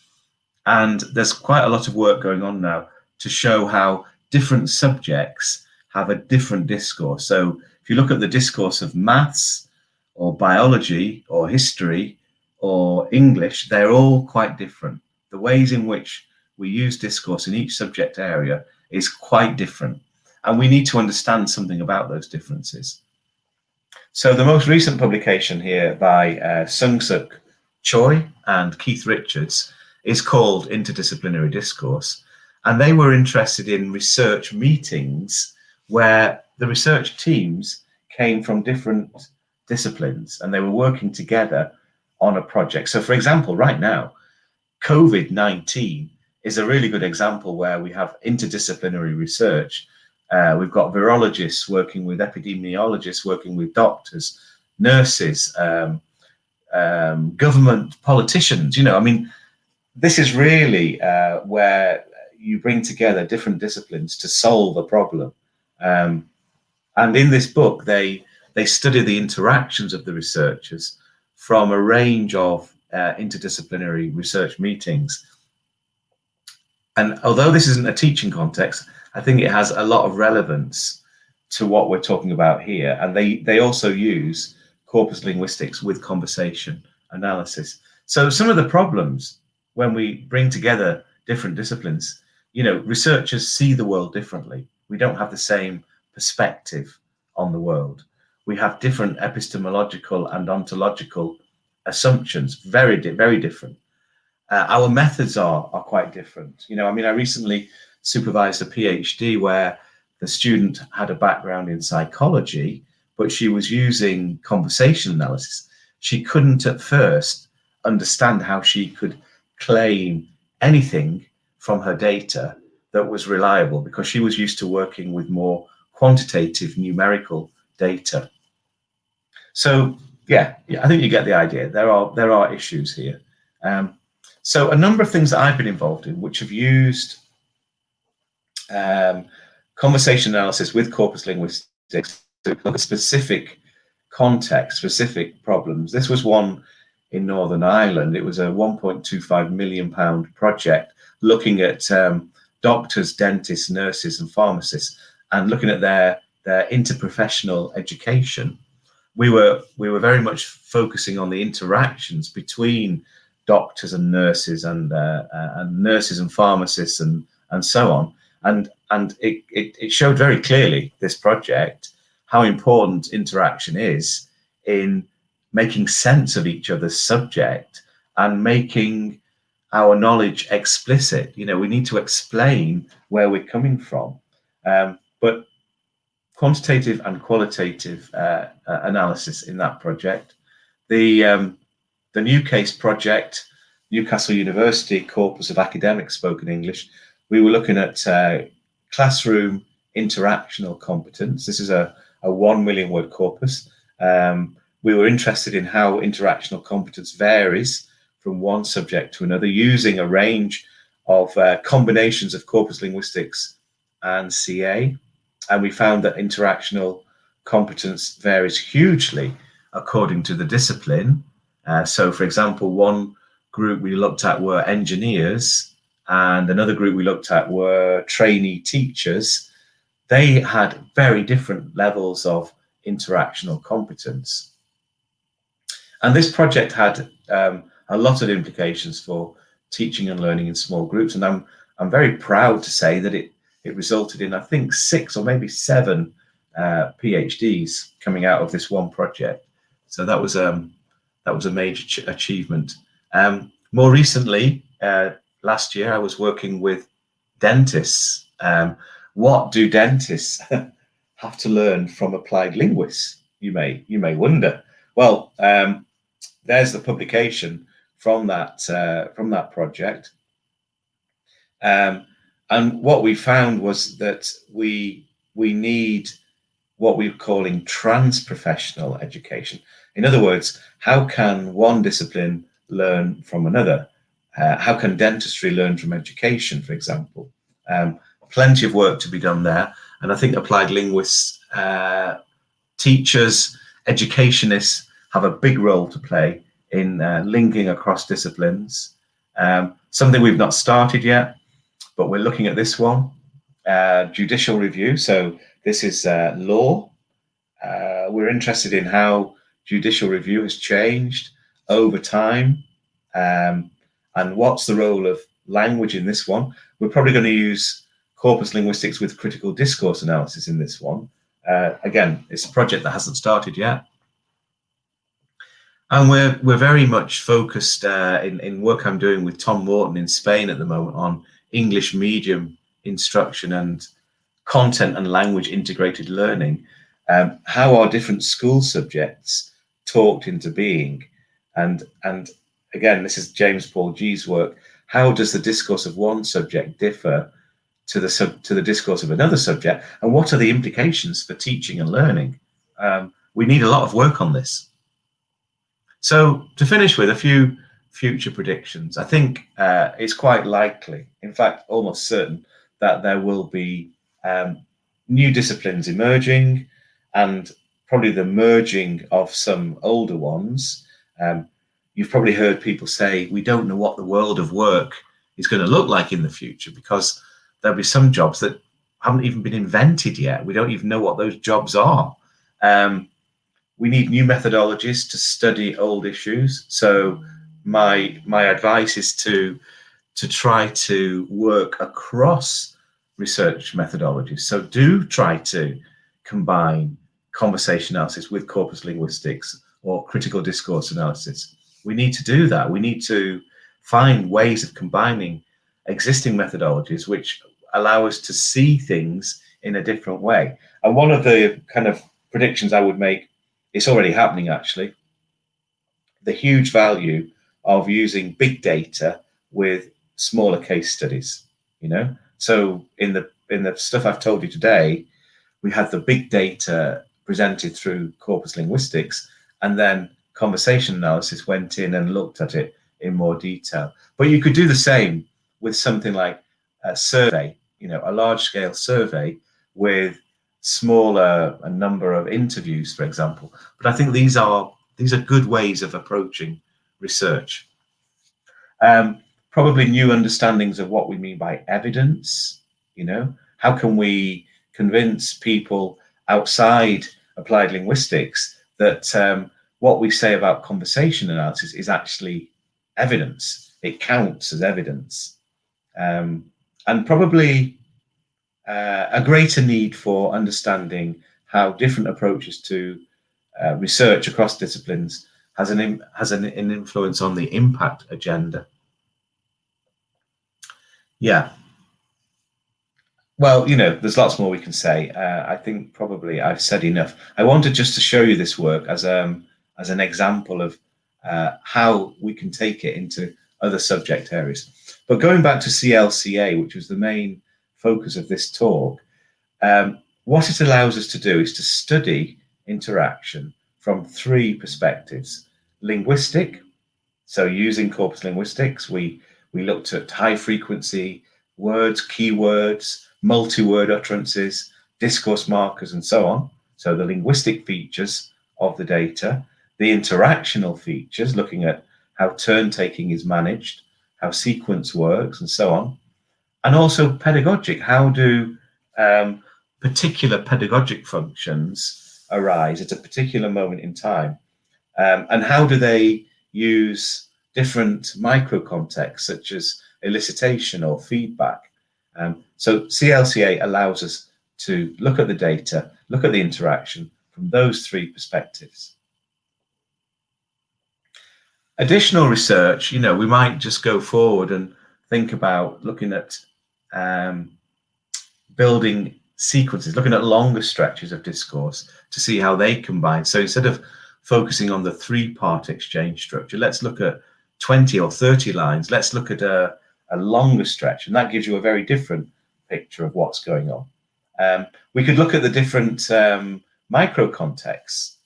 And there's quite a lot of work going on now to show how different subjects have a different discourse. So if you look at the discourse of maths or biology or history or English, they're all quite different. The ways in which we use discourse in each subject area is quite different. And we need to understand something about those differences. So the most recent publication here by Sung-Suk Choi and Keith Richards is called Interdisciplinary Discourse. And they were interested in research meetings where the research teams came from different disciplines and they were working together on a project. So for example, right now, COVID-19 is a really good example where we have interdisciplinary research. We've got virologists working with epidemiologists, working with doctors, nurses, government politicians. You know, I mean, this is really where you bring together different disciplines to solve a problem. And in this book, they study the interactions of the researchers from a range of interdisciplinary research meetings. And although this isn't a teaching context, I think it has a lot of relevance to what we're talking about here. And they also use corpus linguistics with conversation analysis. So some of the problems when we bring together different disciplines, you know, researchers see the world differently. We don't have the same perspective on the world. We have different epistemological and ontological assumptions, very different. Our methods are quite different. You know, I mean, I recently supervised a PhD where the student had a background in psychology, but she was using conversation analysis. She couldn't at first understand how she could claim anything from her data that was reliable because she was used to working with more quantitative numerical data. So yeah, I think you get the idea. There are issues here. So a number of things that I've been involved in, which have used conversation analysis with corpus linguistics to look at specific context specific problems. This was one in Northern Ireland. It was a £1.25 million project looking at doctors, dentists, nurses and pharmacists, and looking at their interprofessional education. We were very much focusing on the interactions between doctors and nurses and nurses and pharmacists and so on. And it showed very clearly, this project, how important interaction is in making sense of each other's subject and making our knowledge explicit. You know, we need to explain where we're coming from. But quantitative and qualitative analysis in that project. The new case project, Newcastle University Corpus of Academic Spoken English, we were looking at classroom interactional competence. This is a 1 million word corpus. We were interested in how interactional competence varies from one subject to another, using a range of combinations of corpus linguistics and CA. And we found that interactional competence varies hugely according to the discipline. So, for example, one group we looked at were engineers, and another group we looked at were trainee teachers. They had very different levels of interactional competence. And this project had a lot of implications for teaching and learning in small groups. And I'm very proud to say that it resulted in, I think, 6 or maybe 7 PhDs coming out of this one project. So that was a major achievement. More recently, last year, I was working with dentists. What do dentists have to learn from applied linguists? You may wonder. Well, there's the publication from that project. And what we found was that we need what we're calling trans-professional education. In other words, how can one discipline learn from another? How can dentistry learn from education, for example? Plenty of work to be done there. And I think applied linguists, teachers, educationists have a big role to play in linking across disciplines. Something we've not started yet, but we're looking at this one, judicial review. So this is law. We're interested in how judicial review has changed over time, and what's the role of language in this one. We're probably going to use corpus linguistics with critical discourse analysis in this one. Again, it's a project that hasn't started yet. And we're very much focused in work I'm doing with Tom Morton in Spain at the moment on English medium instruction and content and language integrated learning. How are different school subjects talked into being? And again, this is James Paul G's work. How does the discourse of one subject differ to the discourse of another subject? And what are the implications for teaching and learning? We need a lot of work on this. So to finish with a few future predictions, I think it's quite likely, in fact, almost certain, that there will be new disciplines emerging, and probably the merging of some older ones. You've probably heard people say, we don't know what the world of work is going to look like in the future, because there'll be some jobs that haven't even been invented yet. We don't even know what those jobs are. We need new methodologies to study old issues. So my advice is to try to work across research methodologies. So do try to combine conversation analysis with corpus linguistics or critical discourse analysis. We need to do that. We need to find ways of combining existing methodologies which allow us to see things in a different way. And one of the kind of predictions I would make, it's already happening actually, the huge value of using big data with smaller case studies, you know? So in the stuff I've told you today, we had the big data presented through corpus linguistics, and then conversation analysis went in and looked at it in more detail. But you could do the same with something like a survey, you know, a large scale survey with smaller a number of interviews, for example. But I think these are good ways of approaching research. Probably new understandings of what we mean by evidence. You know, how can we convince people outside applied linguistics that what we say about conversation analysis is actually evidence. It counts as evidence. And probably a greater need for understanding how different approaches to research across disciplines has an influence on the impact agenda. Yeah. Well, you know, there's lots more we can say. I think probably I've said enough. I wanted just to show you this work as an example of how we can take it into other subject areas. But going back to CLCA, which was the main focus of this talk, what it allows us to do is to study interaction from 3 perspectives. Linguistic, so using corpus linguistics, we looked at high frequency words, keywords, multi-word utterances, discourse markers, and so on. So the linguistic features of the data, the interactional features, looking at how turn taking is managed, how sequence works, and so on. And also pedagogic, how do particular pedagogic functions arise at a particular moment in time? And how do they use different micro contexts, such as elicitation or feedback? So CLCA allows us to look at the data, look at the interaction from those 3 perspectives. Additional research, you know, we might just go forward and think about looking at building sequences, looking at longer stretches of discourse to see how they combine. So instead of focusing on the 3-part exchange structure, let's look at 20 or 30 lines. Let's look at a longer stretch, and that gives you a very different picture of what's going on. We could look at the different micro contexts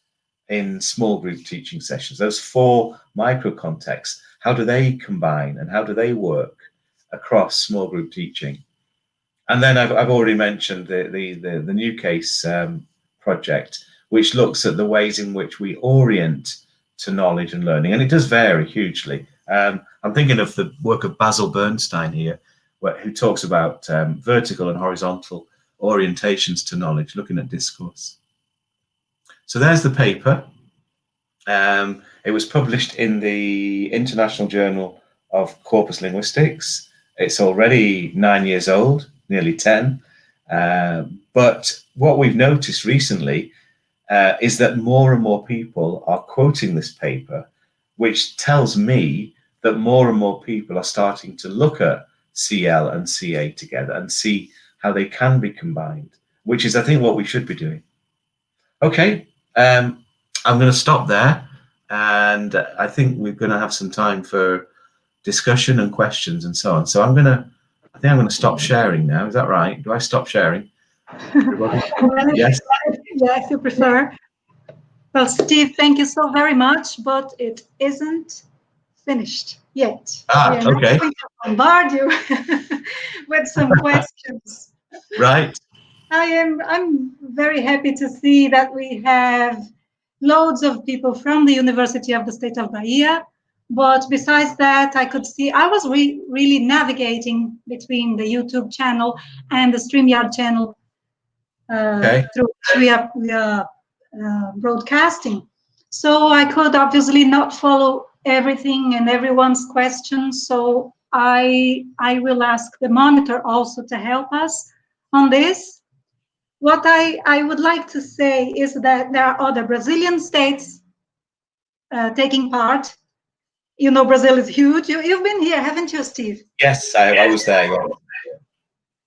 in small group teaching sessions. Those 4 micro contexts, how do they combine and how do they work across small group teaching? And then I've already mentioned the New Case project, which looks at the ways in which we orient to knowledge and learning, and it does vary hugely. I'm thinking of the work of Basil Bernstein here, who talks about vertical and horizontal orientations to knowledge, looking at discourse. So there's the paper. It was published in the International Journal of Corpus Linguistics. It's already 9 years old, nearly 10. But what we've noticed recently is that more and more people are quoting this paper, which tells me that more and more people are starting to look at CL and CA together and see how they can be combined, which is, I think, what we should be doing. Okay, I'm going to stop there, and I think we're going to have some time for discussion and questions and so on. So I think I'm going to stop sharing now. Is that right? Do I stop sharing? Yes. Yeah, if you prefer. Well, Steve, thank you so very much, but it isn't finished yet. Okay. I'm going to bombard you with some questions. Right. I'm very happy to see that we have loads of people from the University of the State of Bahia. But besides that, I could see I was really navigating between the YouTube channel and the StreamYard channel through which we are broadcasting. So I could obviously not follow everything and everyone's questions. So I will ask the monitor also to help us on this. What I would like to say is that there are other Brazilian states taking part. You know, Brazil is huge. You've been here, haven't you, Steve? Yes, I was there. Yeah.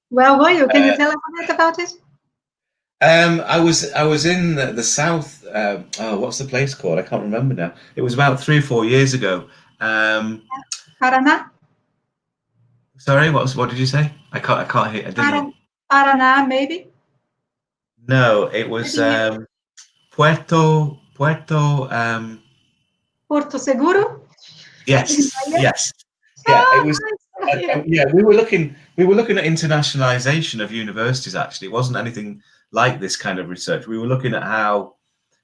Well, were you? Can you tell us a bit about it? I was in the south. What's the place called? I can't remember now. It was about 3 or 4 years ago. Paraná. Sorry, what did you say? I can't hear. Paraná, maybe. No, it was Puerto. Porto Seguro. Yes. Yes. Yeah, it was. Yeah, we were looking at internationalization of universities. Actually, it wasn't anything like this kind of research. We were looking at how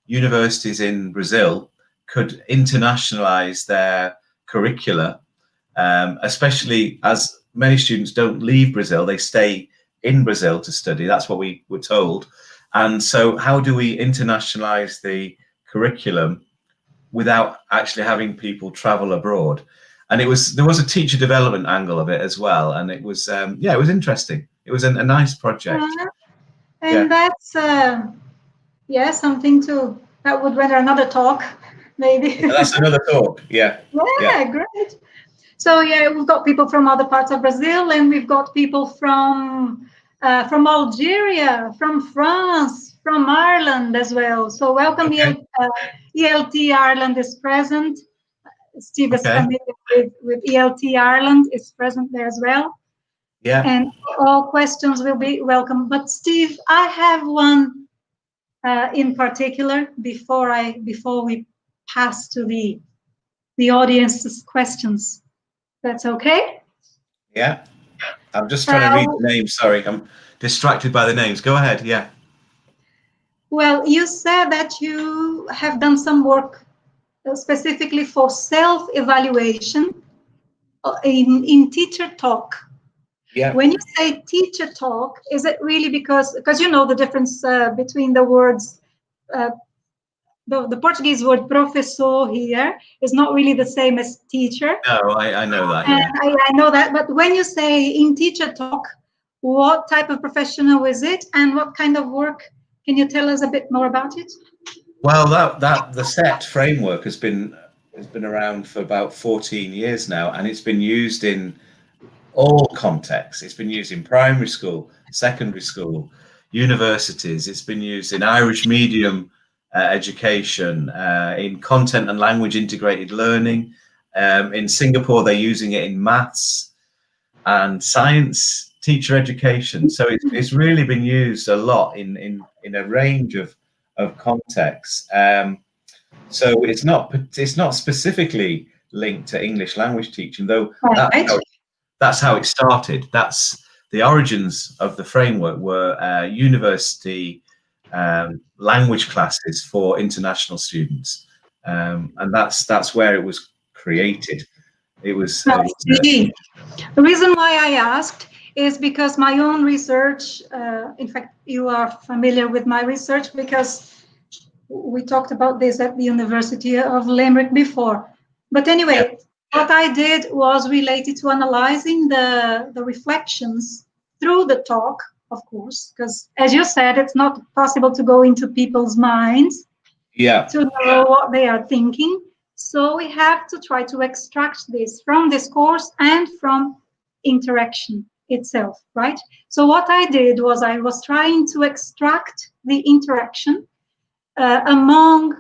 universities in Brazil could internationalize their curricula, especially as many students don't leave Brazil, they stay in Brazil to study. That's what we were told. And so how do we internationalize the curriculum without actually having people travel abroad? And there was a teacher development angle of it as well. And it was, yeah, it was interesting. It was a nice project. And that's, yeah, something that would render another talk, maybe. Yeah, that's another talk, yeah. Yeah, great. So yeah, we've got people from other parts of Brazil, and we've got people from Algeria, from France, from Ireland as well. So welcome, Okay. ELT Ireland is present. Steve is Okay. familiar with ELT Ireland, is present there as well. Yeah. And all questions will be welcome. But Steve, I have one in particular before we pass to the audience's questions. That's okay? Yeah. I'm just trying to read the names. Sorry, I'm distracted by the names. Go ahead. Yeah. Well, you said that you have done some work specifically for self-evaluation in teacher talk. Yeah. When you say teacher talk, is it really because you know the difference between the words, the Portuguese word professor here is not really the same as teacher. No, I know that. Yeah. I know that, but when you say in teacher talk, what type of professional is it, and what kind of work? Can you tell us a bit more about it? Well, that the SET framework has been around for about 14 years now, and it's been used in all contexts. It's been used in primary school, secondary school, universities. It's been used in Irish medium education, in content and language integrated learning. In Singapore, they're using it in maths and science teacher education. So it's really been used a lot in a range of contexts. So it's not specifically linked to English language teaching, though. That's how it started. That's the origins of the framework were university language classes for international students, and that's where it was created. It was. The reason why I asked is because my own research. In fact, you are familiar with my research because we talked about this at the University of Limerick before. But anyway. Yeah. What I did was related to analyzing the reflections through the talk, of course, because as you said, it's not possible to go into people's minds to know what they are thinking. So we have to try to extract this from discourse and from interaction itself, right? So what I did was I was trying to extract the interaction among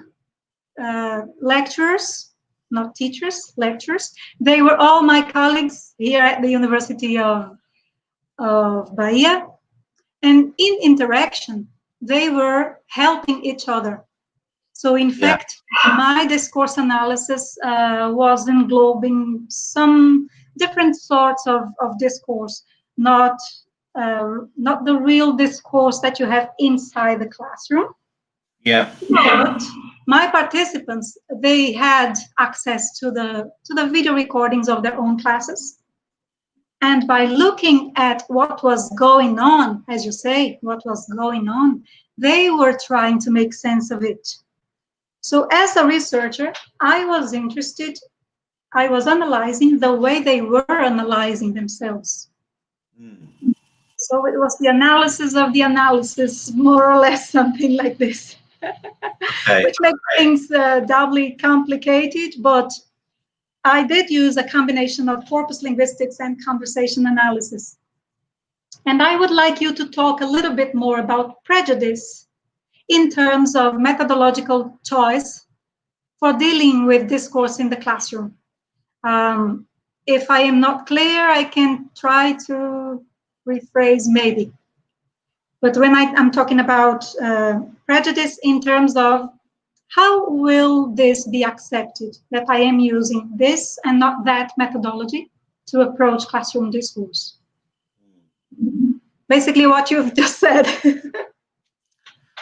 lecturers, not teachers, lecturers. They were all my colleagues here at the University of Bahia. And in interaction, they were helping each other. So in fact, my discourse analysis was englobing some different sorts of discourse, not the real discourse that you have inside the classroom. Yeah. But my participants, they had access to the video recordings of their own classes. And by looking at what was going on, as you say, what was going on, they were trying to make sense of it. So as a researcher, I was interested, I was analyzing the way they were analyzing themselves. So it was the analysis of the analysis, more or less something like this. Which makes things doubly complicated, but I did use a combination of corpus linguistics and conversation analysis. And I would like you to talk a little bit more about prejudice in terms of methodological choice for dealing with discourse in the classroom. If I am not clear, I can try to rephrase maybe. But when I'm talking about prejudice in terms of how will this be accepted, that I am using this and not that methodology to approach classroom discourse? Basically what you've just said.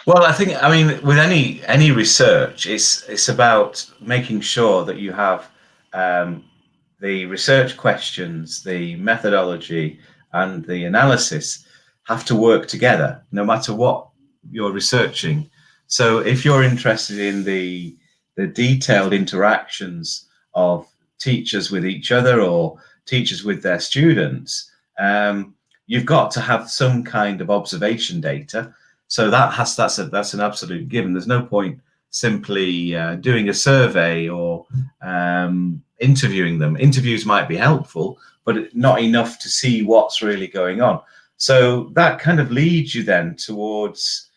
Well, I mean, with any research, it's about making sure that you have the research questions, the methodology, and the analysis have to work together, no matter what you're researching. So, if you're interested in the detailed interactions of teachers with each other or teachers with their students, you've got to have some kind of observation data. So that's an absolute given. There's no point simply doing a survey or interviewing them. Interviews might be helpful, but not enough to see what's really going on. So that kind of leads you then towards,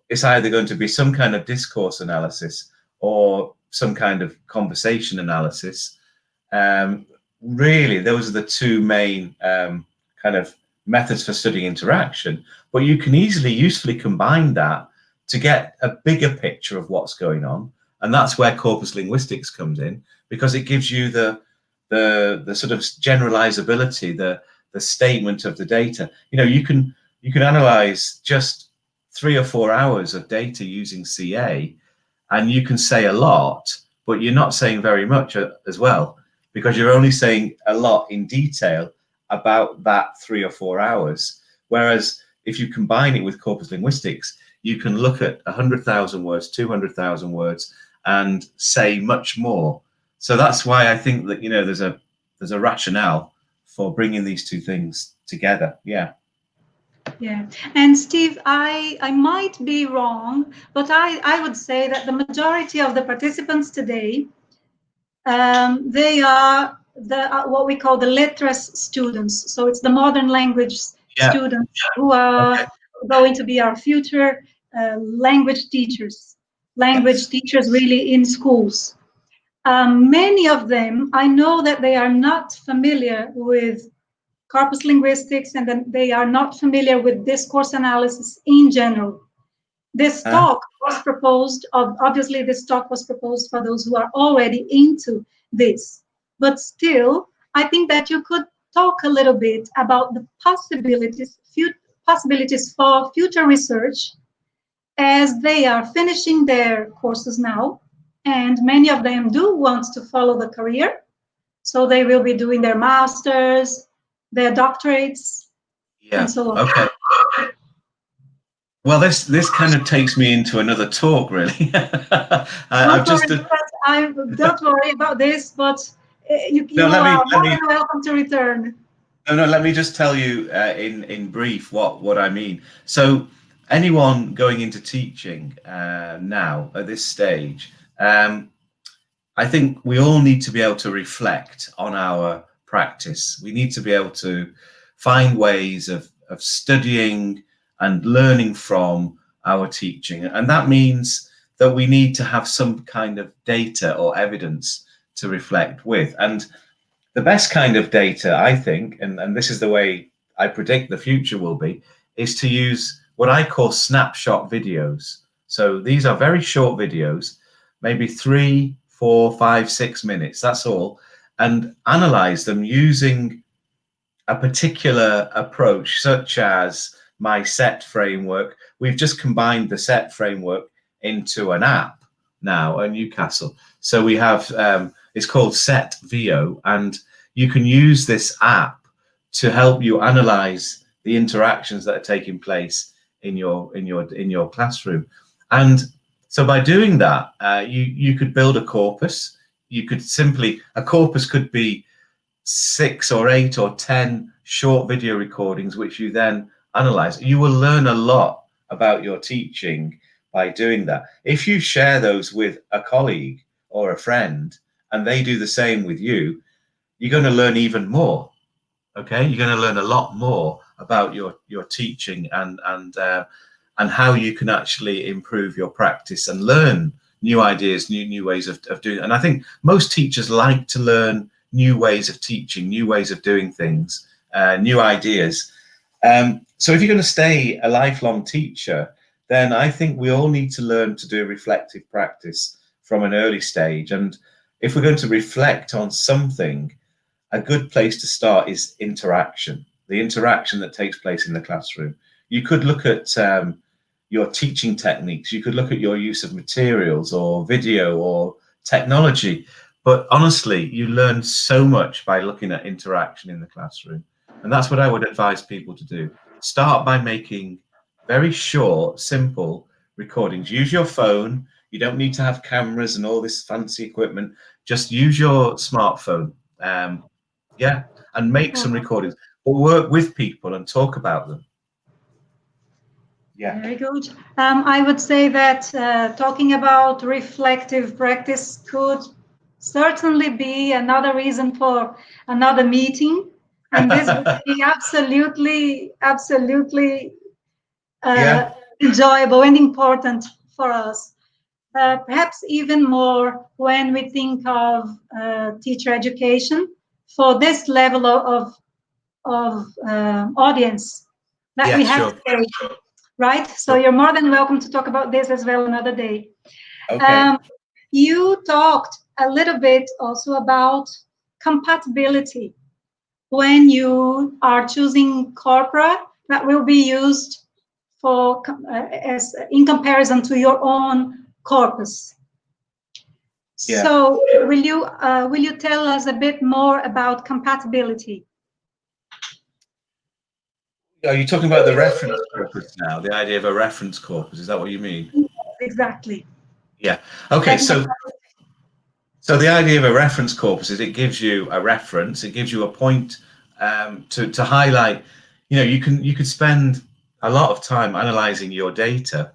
it's either going to be some kind of discourse analysis or some kind of conversation analysis. Really, those are the two main kind of methods for studying interaction, but you can usefully combine that to get a bigger picture of what's going on, and that's where corpus linguistics comes in, because it gives you the sort of generalizability, the statement of the data. You know, you can analyze just 3 or 4 hours of data using CA, and you can say a lot, but you're not saying very much as well, because you're only saying a lot in detail about that 3 or 4 hours. Whereas if you combine it with corpus linguistics, you can look at 100,000 words, 200,000 words, and say much more. So that's why I think that, you know, there's a rationale for bringing these two things together. Yeah. Yeah, and Steve, I might be wrong, but I would say that the majority of the participants today, they are what we call the literate students. So it's the modern language students who are going to be our future language teachers really in schools. Many of them, I know that they are not familiar with corpus linguistics, and then they are not familiar with discourse analysis in general. This talk was proposed, obviously this talk was proposed for those who are already into this, but still, I think that you could talk a little bit about the possibilities for future research, as they are finishing their courses now, and many of them do want to follow the career, so they will be doing their masters, their doctorates, and so on. Okay. Well, this kind of takes me into another talk, really. Don't worry about this, but you are more than welcome to return. No, let me just tell you in brief what I mean. So anyone going into teaching now at this stage, I think we all need to be able to reflect on our practice. We need to be able to find ways of studying and learning from our teaching. And that means that we need to have some kind of data or evidence to reflect with. And the best kind of data, I think, and this is the way I predict the future will be, is to use what I call snapshot videos. So these are very short videos, maybe 3, 4, 5, 6 minutes, that's all, and analyze them using a particular approach, such as my set framework. We've just combined the set framework into an app now at Newcastle. So we have, it's called Set VO, and you can use this app to help you analyze the interactions that are taking place in your classroom. And so by doing that, you could build a corpus. You could a corpus could be 6 or 8 or 10 short video recordings, which you then analyze. You will learn a lot about your teaching by doing that. If you share those with a colleague or a friend, and they do the same with you, you're going to learn even more. Okay, you're going to learn a lot more about your teaching and how you can actually improve your practice and learn new ideas, new ways of doing it. And I think most teachers like to learn new ways of teaching, new ways of doing things, new ideas. So if you're going to stay a lifelong teacher, then I think we all need to learn to do reflective practice from an early stage. And if we're going to reflect on something, a good place to start is interaction, the interaction that takes place in the classroom. You could look at, your teaching techniques. You could look at your use of materials or video or technology. But honestly, you learn so much by looking at interaction in the classroom. And that's what I would advise people to do. Start by making very short, simple recordings. Use your phone. You don't need to have cameras and all this fancy equipment. Just use your smartphone. Yeah, and make some recordings. Or work with people and talk about them. Yeah. Very good. I would say that talking about reflective practice could certainly be another reason for another meeting. And this would be absolutely enjoyable and important for us. Perhaps even more when we think of teacher education for this level of audience that we have today, right? So you're more than welcome to talk about this as well another day. Okay. You talked a little bit also about compatibility when you are choosing corpora that will be used for as in comparison to your own corpus. Yeah. So will you tell us a bit more about compatibility? Are you talking about the reference corpus now? The idea of a reference corpus? Is that what you mean? Exactly. Yeah. Okay. So the idea of a reference corpus is it gives you a reference. It gives you a point to highlight. You know, you could spend a lot of time analyzing your data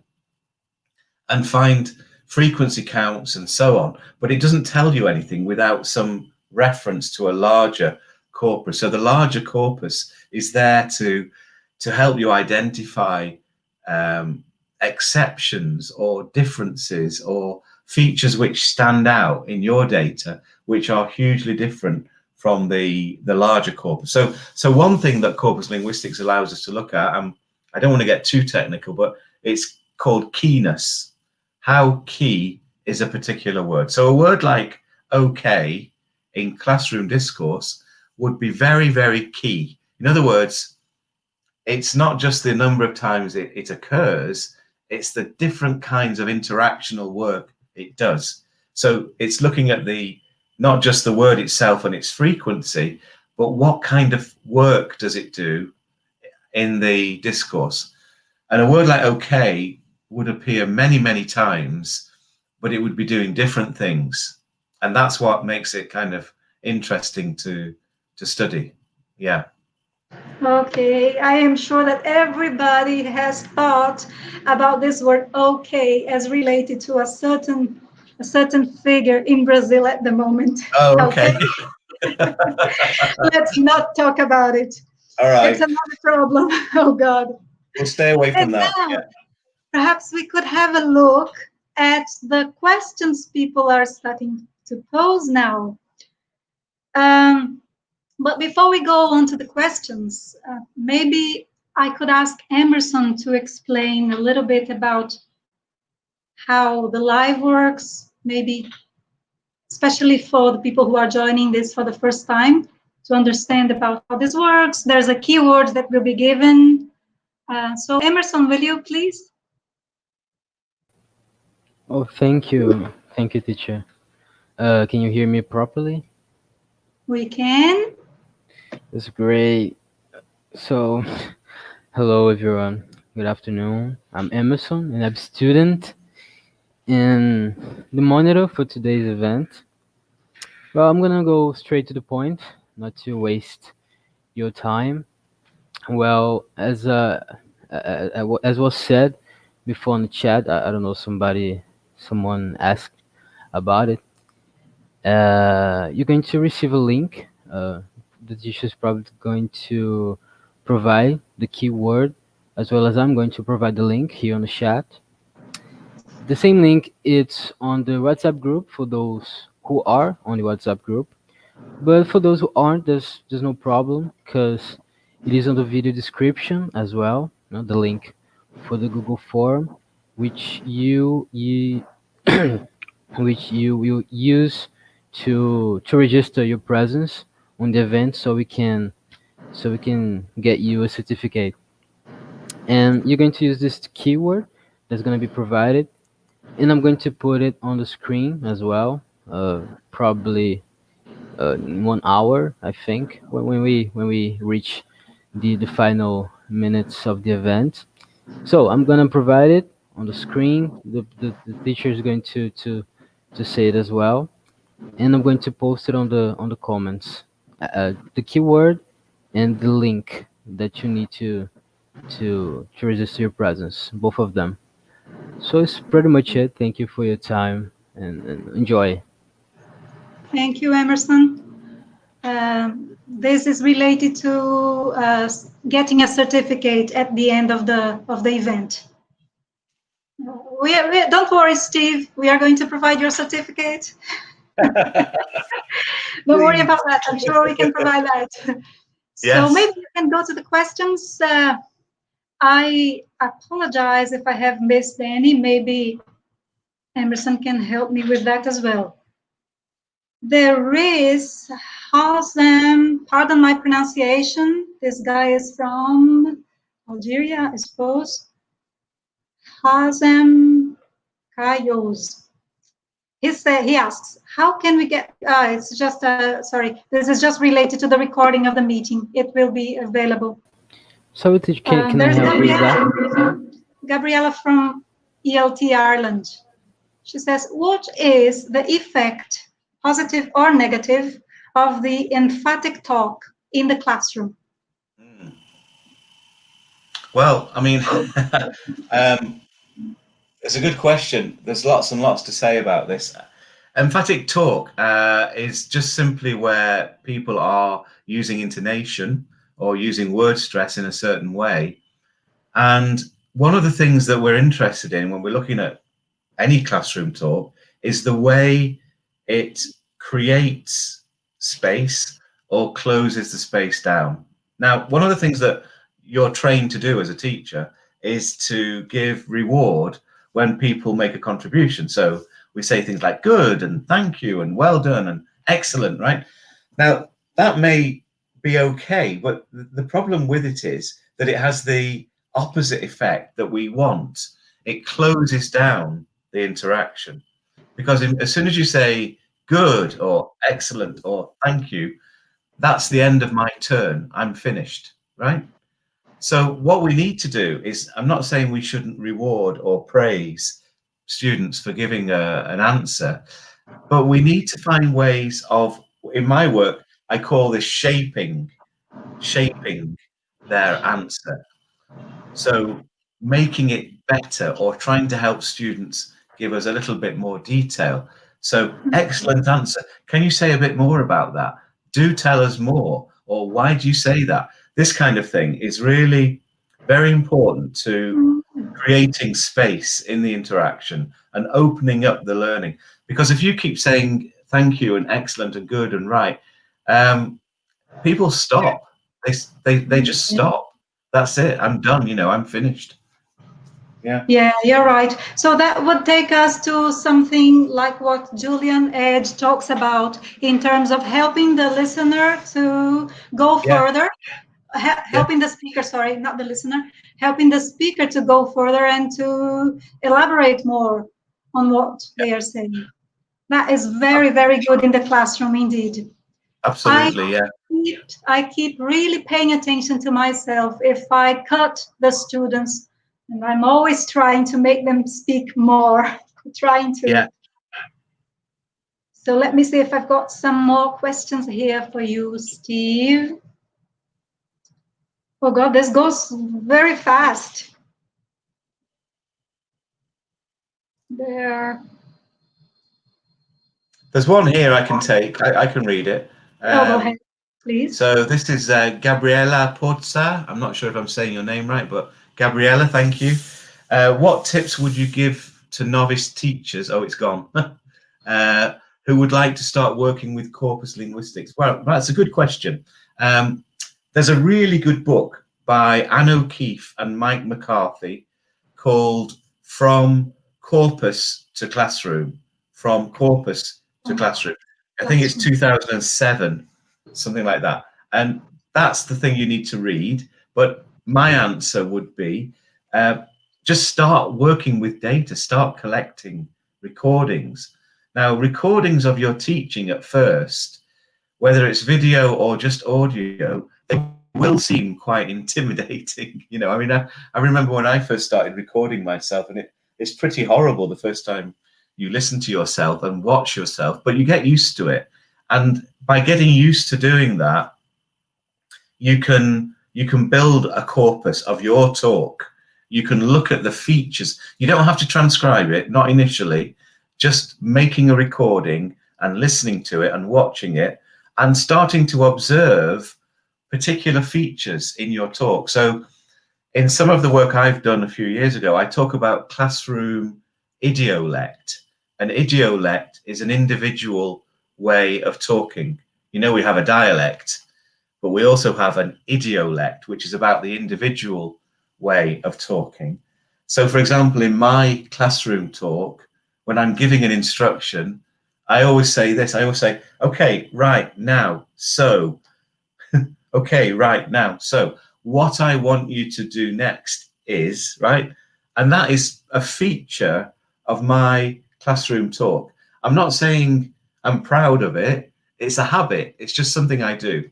and find frequency counts and so on, but it doesn't tell you anything without some reference to a larger corpus. So the larger corpus is there to help you identify exceptions or differences or features which stand out in your data, which are hugely different from the larger corpus. So one thing that corpus linguistics allows us to look at, I don't want to get too technical, but it's called keyness. How key is a particular word? So a word like okay in classroom discourse would be very, very key. In other words, it's not just the number of times it occurs, it's the different kinds of interactional work it does. So it's looking at not just the word itself and its frequency, but what kind of work does it do in the discourse. And a word like okay would appear many, many times, but it would be doing different things. And that's what makes it kind of interesting to study. Yeah. Okay, I am sure that everybody has thought about this word okay as related to a certain figure in Brazil at the moment. Oh, okay. Let's not talk about it. All right. It's another problem. Oh God. We'll stay away from that. Now, yeah. Perhaps we could have a look at the questions people are starting to pose now. But before we go on to the questions, maybe I could ask Emerson to explain a little bit about how the live works, maybe especially for the people who are joining this for the first time, to understand about how this works. There's a keyword that will be given. So Emerson, will you please? Oh, thank you. Thank you, teacher. Can you hear me properly? We can. That's great. So, hello everyone. Good afternoon. I'm Emerson, and I'm a student in the monitor for today's event. Well, I'm gonna go straight to the point, not to waste your time. Well, as was said before in the chat, I don't know, someone asked about it. You're going to receive a link. The teacher is probably going to provide the keyword, as well as I'm going to provide the link here on the chat. The same link, it's on the WhatsApp group for those who are on the WhatsApp group. But for those who aren't, there's no problem, because it is on the video description as well. You know, the link for the Google form, which you which you will use to register your presence on the event, so we can get you a certificate. And you're going to use this keyword that's going to be provided, and I'm going to put it on the screen as well. Probably in 1 hour, I think, when we reach the final minutes of the event. So I'm gonna provide it on the screen. The teacher is going to say it as well, and I'm going to post it on the comments. The keyword and the link that you need to register your presence, both of them. So it's pretty much it. Thank you for your time and enjoy. Thank you, Emerson. This is related to getting a certificate at the end of the event. Don't worry, Steve. We are going to provide your certificate. Don't worry about that. I'm sure we can provide that. Yes. So maybe you can go to the questions. I apologize if I have missed any. Maybe Emerson can help me with that as well. There is Hazem, pardon my pronunciation. This guy is from Algeria, I suppose. Hazem Kayos. He asks, how can we get, it's just, sorry, this is just related to the recording of the meeting. It will be available. So can I help with that? Gabriella from ELT Ireland. She says, what is the effect, positive or negative, of the emphatic talk in the classroom? Well, I mean, it's a good question. There's lots and lots to say about this. Emphatic talk is just simply where people are using intonation or using word stress in a certain way. And one of the things that we're interested in when we're looking at any classroom talk is the way it creates space or closes the space down. Now, one of the things that you're trained to do as a teacher is to give reward when people make a contribution. So we say things like good and thank you and well done and excellent, right? Now, that may be okay, but the problem with it is that it has the opposite effect that we want. It closes down the interaction, because as soon as you say good or excellent or thank you, that's the end of my turn. I'm finished, right? So what we need to do is, I'm not saying we shouldn't reward or praise students for giving an answer, but we need to find ways of, in my work, I call this shaping their answer. So making it better or trying to help students give us a little bit more detail. So excellent answer. Can you say a bit more about that? Do tell us more, or why do you say that? This kind of thing is really very important to creating space in the interaction and opening up the learning. Because if you keep saying thank you and excellent and good and right, people stop. They just stop. That's it. I'm done. I'm finished. Yeah, you're right. So that would take us to something like what Julian Edge talks about in terms of helping the listener to go further, helping the speaker, sorry, not the listener, helping the speaker to go further and to elaborate more on what they are saying. That is very, very good in the classroom indeed. Absolutely, I keep really paying attention to myself if I cut the students. And I'm always trying to make them speak more, trying to. Yeah. So let me see if I've got some more questions here for you, Steve. Oh God, this goes very fast. There's one here I can take. I can read it. Go ahead, please. So this is Gabriela Pozza. I'm not sure if I'm saying your name right, but Gabriela, thank you. What tips would you give to novice teachers? Oh, it's gone. Who would like to start working with corpus linguistics? Well, that's a good question. There's a really good book by Anne O'Keefe and Mike McCarthy called From Corpus to Classroom. From Corpus to Classroom. I think it's 2007, something like that. And that's the thing you need to read. But my answer would be, just start working with data, start collecting recordings. Now, recordings of your teaching at first, whether it's video or just audio, they will seem quite intimidating. You know, I mean, I remember when I first started recording myself, and it's pretty horrible the first time you listen to yourself and watch yourself, but you get used to it. And by getting used to doing that, you can build a corpus of your talk. You can look at the features. You don't have to transcribe it, not initially, just making a recording and listening to it and watching it and starting to observe particular features in your talk. So in some of the work I've done a few years ago, I talk about classroom idiolect. An idiolect is an individual way of talking. You know, we have a dialect, but we also have an idiolect, which is about the individual way of talking. So, for example, in my classroom talk, when I'm giving an instruction, I always say this. I always say, okay, right now, so, okay, right now, so, what I want you to do next is, right? And that is a feature of my classroom talk. I'm not saying I'm proud of it. It's a habit. It's just something I do.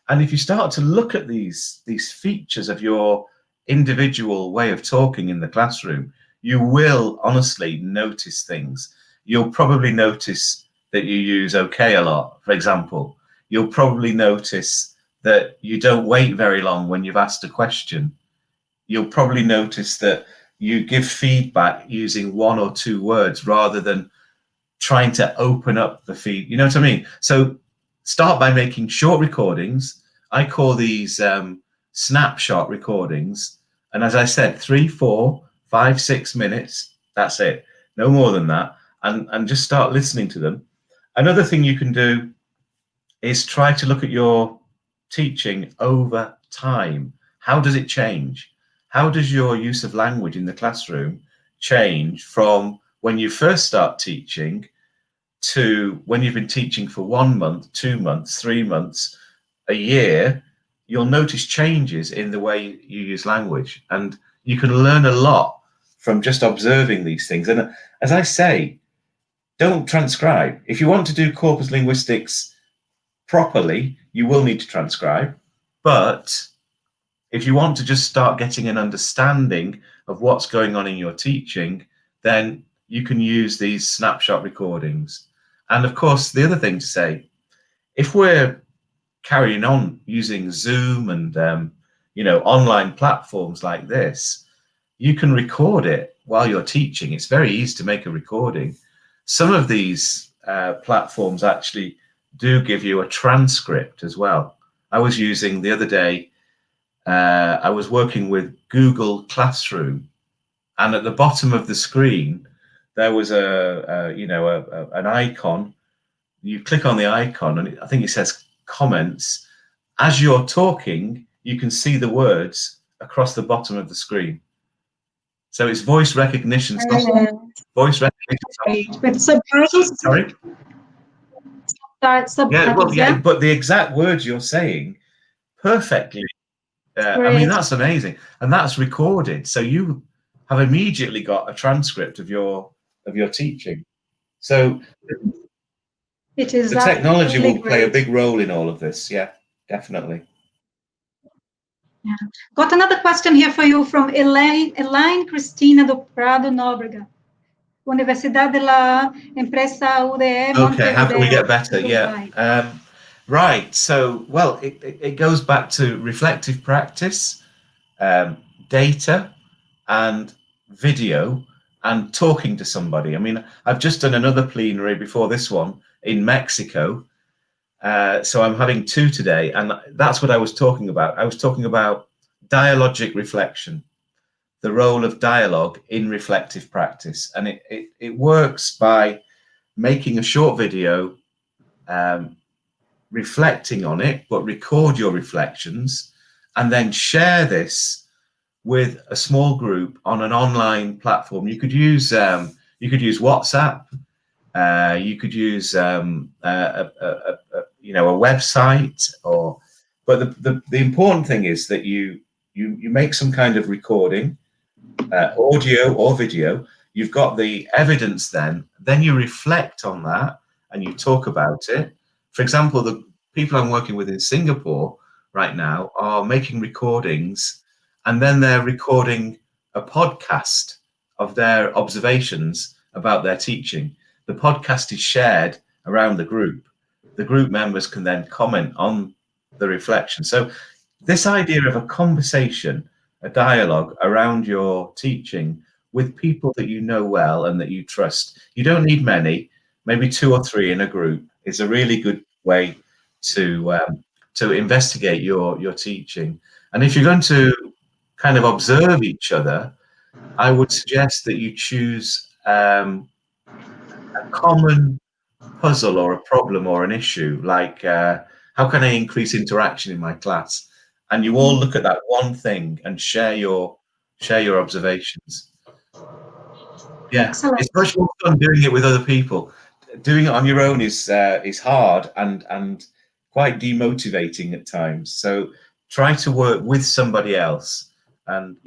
And if you start to look at these features of your individual way of talking in the classroom, you will honestly notice things. You'll probably notice that you use okay a lot, for example. You'll probably notice that you don't wait very long when you've asked a question. You'll probably notice that you give feedback using 1 or 2 words rather than trying to open up the feed. You know what I mean? So start by making short recordings. I call these snapshot recordings. And as I said, 3, 4, 5, 6 minutes. That's it. No more than that. And just start listening to them. Another thing you can do is try to look at your teaching over time. How does it change? How does your use of language in the classroom change from when you first start teaching to when you've been teaching for 1 month, 2 months, 3 months, a year? You'll notice changes in the way you use language, and you can learn a lot from just observing these things. And as I say, don't transcribe. If you want to do corpus linguistics properly, you will need to transcribe. But if you want to just start getting an understanding of what's going on in your teaching, then you can use these snapshot recordings. And of course, the other thing to say, if we're carrying on using Zoom and you know, online platforms like this, you can record it while you're teaching. It's very easy to make a recording. Some of these platforms actually do give you a transcript as well. I was using the other day, I was working with Google Classroom, and at the bottom of the screen there was an icon. You click on the icon and I think it says comments. As you're talking, you can see the words across the bottom of the screen. So it's voice recognition. Voice recognition. With subtitles. Sorry? Yeah, well, yeah, but the exact words you're saying perfectly. I mean, that's amazing, and that's recorded. So you have immediately got a transcript of your teaching. So it is the technology will play a big role in all of this. Yeah, definitely. Yeah. Got another question here for you from Elaine Cristina do Prado Nóbrega, Universidade de la Empresa UDE. Okay, how can we get better? Yeah. Right. So, well, it goes back to reflective practice, data, and video, and talking to somebody. I mean, I've just done another plenary before this one in Mexico. So I'm having 2 today, and that's what I was talking about. I was talking about dialogic reflection, the role of dialogue in reflective practice. And it works by making a short video, reflecting on it, but record your reflections, and then share this with a small group on an online platform. You could use WhatsApp. You could use a website, but the important thing is that you make some kind of recording, audio or video. You've got the evidence then you reflect on that and you talk about it. For example, the people I'm working with in Singapore right now are making recordings, and then they're recording a podcast of their observations about their teaching. The podcast is shared around the group. The group members can then comment on the reflection. So this idea of a conversation, a dialogue around your teaching with people that you know well and that you trust. You don't need many, maybe 2 or 3 in a group is a really good way to investigate your teaching. And if you're going to kind of observe each other, I would suggest that you choose a common puzzle or a problem or an issue, like how can I increase interaction in my class? And you all look at that one thing and share your observations. Yeah, Excellent. it's much more fun doing it with other people. Doing it on your own is hard and quite demotivating at times. So try to work with somebody else, and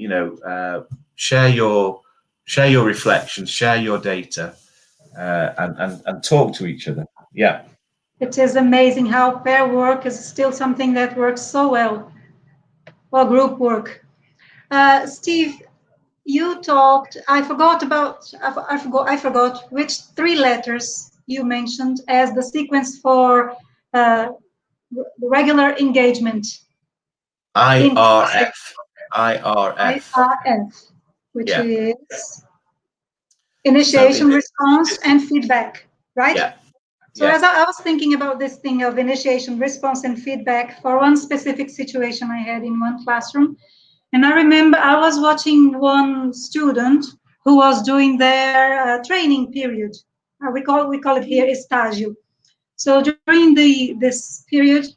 share your reflections, share your data, and talk to each other. Yeah. It is amazing how pair work is still something that works so well, or group work. Steve, you talked, I forgot which 3 letters you mentioned as the sequence for regular engagement. IRF, which is initiation, response, and feedback, right? Yeah. So as I was thinking about this thing of initiation, response, and feedback for one specific situation I had in one classroom, and I remember I was watching one student who was doing their training period. We call it here estágio. So during this period,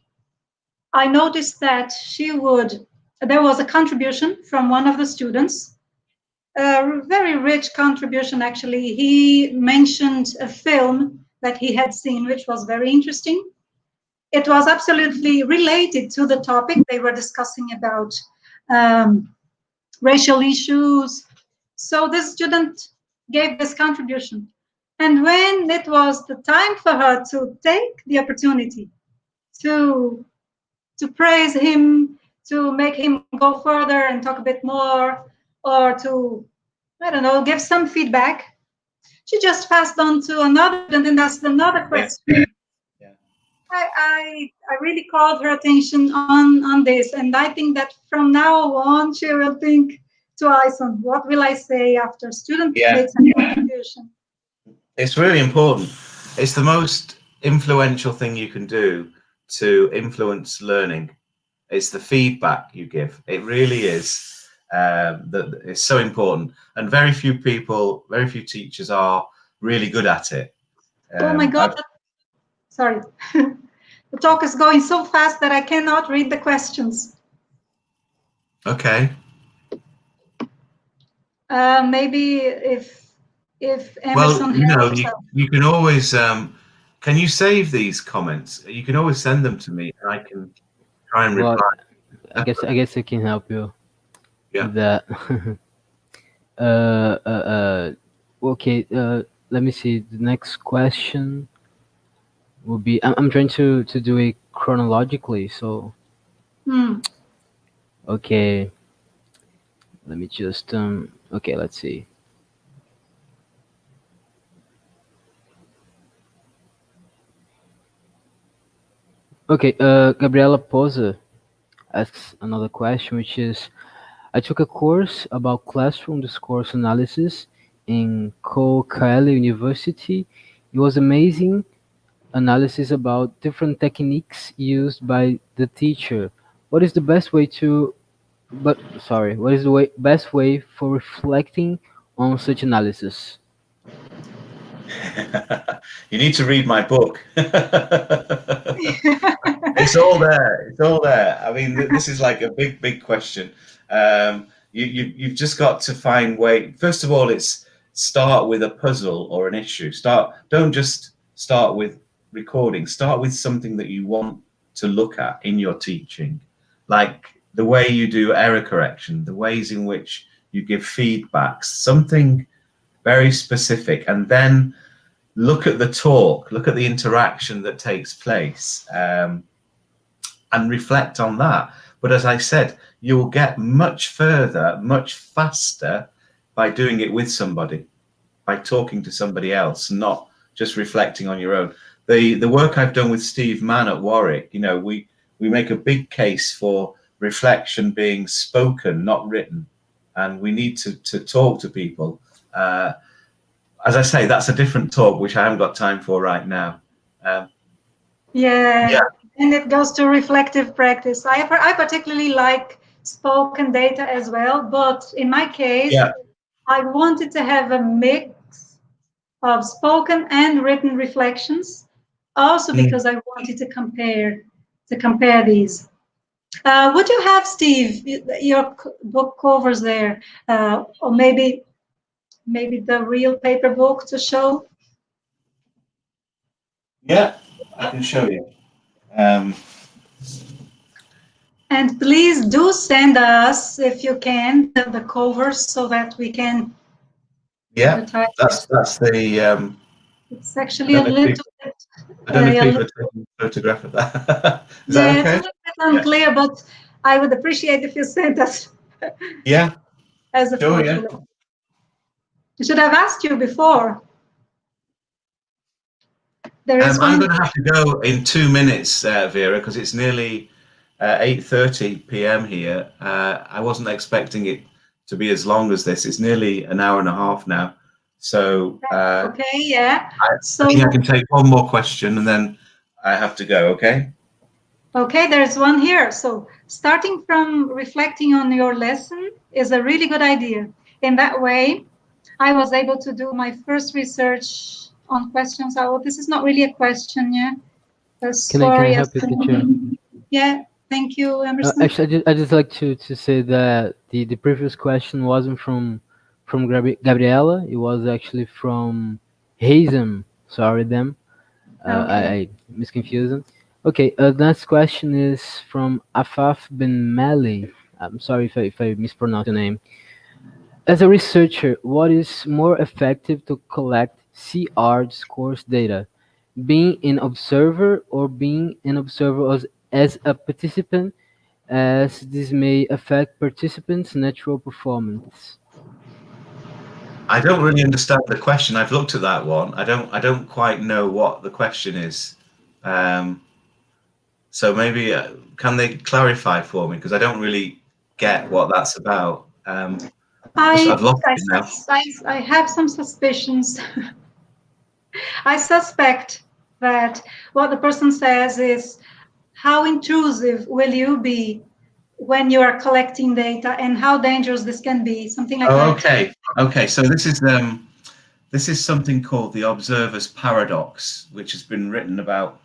I noticed that there was a contribution from one of the students, a very rich contribution actually. He mentioned a film that he had seen, which was very interesting. It was absolutely related to the topic they were discussing about racial issues. So this student gave this contribution. And when it was the time for her to take the opportunity to praise him, to make him go further and talk a bit more, or to, I don't know, give some feedback, she just passed on to another student and asked another question. Yeah. I really called her attention on this, and I think that from now on she will think twice on what will I say after student makes a contribution. It's really important. It's the most influential thing you can do to influence learning. It's the feedback you give. It really is. That it's so important, and very few teachers are really good at it. Oh my God! Sorry, the talk is going so fast that I cannot read the questions. Okay. Maybe if Emerson you can always can you save these comments? You can always send them to me, and I can try and reply. I guess I can help you. Yeah. That. Okay. Let me see. The next question will be. I'm trying to do it chronologically. So. Okay. Let me just Okay. Let's see. Okay. Gabriela Poza asks another question, which is, I took a course about classroom discourse analysis in Newcastle University. It was amazing analysis about different techniques used by the teacher. What is the best way best way for reflecting on such analysis? You need to read my book. It's all there. It's all there. I mean, this is like a big question. You've just got to find way. First of all, it's start with a puzzle or an issue. Don't just start with recording. Start with something that you want to look at in your teaching, like the way you do error correction, the ways in which you give feedbacks, something very specific, and then look at the talk, look at the interaction that takes place, and reflect on that. But as I said, you'll get much further, much faster by doing it with somebody, by talking to somebody else, not just reflecting on your own. The work I've done with Steve Mann at Warwick, you know, we make a big case for reflection being spoken, not written, and we need to talk to people. As I say, that's a different talk, which I haven't got time for right now. Yeah, and it goes to reflective practice. I particularly like spoken data as well, but in my case, I wanted to have a mix of spoken and written reflections, also because I wanted to compare these. Would you have, Steve, your book covers there, or maybe the real paper book to show? Yeah, I can show you. And please do send us, if you can, the covers so that we can. Yeah, that's the. It's actually a little bit. I don't know if people are taking a photograph of that. Is that okay? It's a little bit unclear, but I would appreciate if you sent us. Yeah. As a photo. Yeah. I should have asked you before. I'm going to have to go in 2 minutes, Vera, because it's nearly 8:30 p.m. here. I wasn't expecting it to be as long as this. It's nearly an hour and a half now. So okay, yeah. I think I can take one more question and then I have to go, okay? Okay, there's one here. So starting from reflecting on your lesson is a really good idea. In that way, I was able to do my first research on questions. Oh, this is not really a question, yeah? Can I help you, teacher? Yeah, thank you, Emerson. Actually, I just like to say that the previous question wasn't from Gabriela. It was actually from Hazen. Sorry, them. I misconfused. Okay, the next question is from Afaf Ben Mali. I'm sorry if I mispronounce your name. As a researcher, what is more effective to collect CR discourse data? Being an observer or being an observer as a participant, as this may affect participants' natural performance? I don't really understand the question. I've looked at that one. I don't quite know what the question is. So maybe can they clarify for me, because I don't really get what that's about. I've lost it now. I have some suspicions. I suspect that what the person says is, how intrusive will you be when you are collecting data, and how dangerous this can be, something like that. Okay. So this is something called the observer's paradox, which has been written about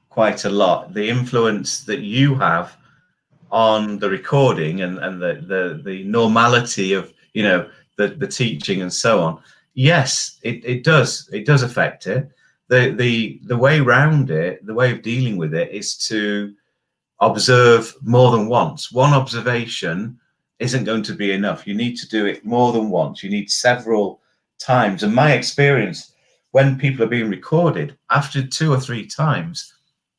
quite a lot. The influence that you have on the recording and the normality of, you know, the teaching and so on. Yes, it does affect it. The way around it, the way of dealing with it, is to observe more than once. One observation isn't going to be enough. You need to do it more than once. You need several times. And my experience, when people are being recorded, after 2 or 3 times,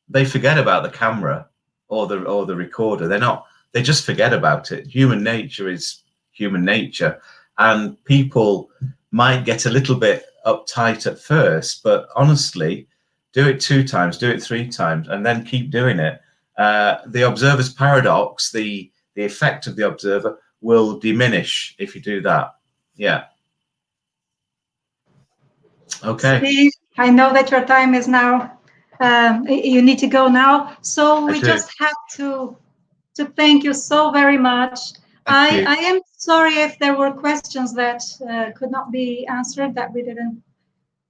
they forget about the camera or the recorder. They just forget about it. Human nature is human nature, and people might get a little bit uptight at first, but honestly, do it 2 times, do it 3 times, and then keep doing it. The observer's paradox, the effect of the observer, will diminish if you do that. Yeah. Okay. Steve, I know that your time is now, you need to go now. So we just have to thank you so very much. I am sorry if there were questions that could not be answered, that we couldn't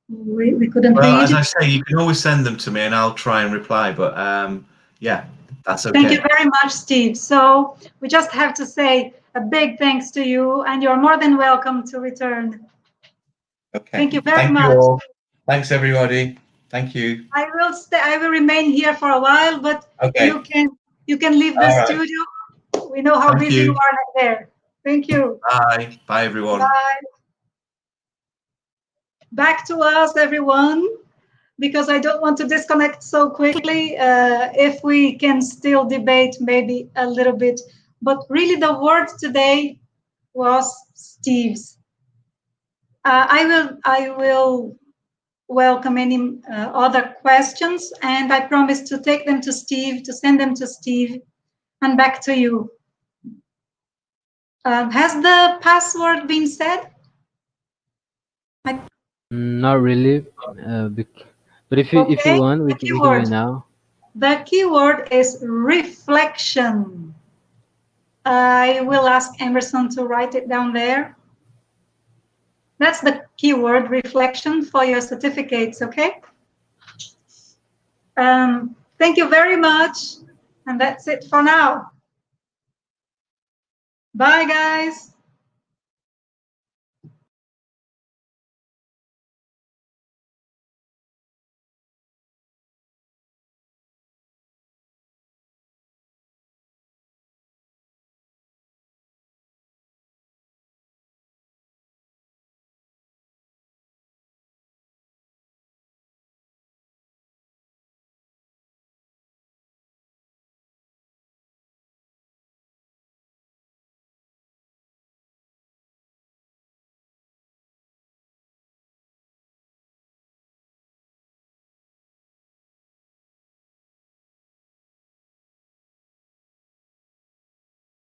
read. Well, as I say, you can always send them to me and I'll try and reply, but yeah, that's okay. Thank you very much, Steve. So we just have to say a big thanks to you, and you're more than welcome to return. Okay. Thank you very much. You all. Thanks, everybody. Thank you. I will stay. I will remain here for a while, but you can leave the studio. We know how busy you are there. Thank you. Bye. Bye, everyone. Bye. Back to us, everyone, because I don't want to disconnect so quickly. If we can still debate maybe a little bit, but really the word today was Steve's. I will welcome any other questions, and I promise to take them to Steve, to send them to Steve, and back to you. Has the password been said? Not really, but if you want, we can do it now. The keyword is reflection. I will ask Emerson to write it down there. That's the keyword, reflection, for your certificates, okay? Thank you very much, and that's it for now. Bye, guys.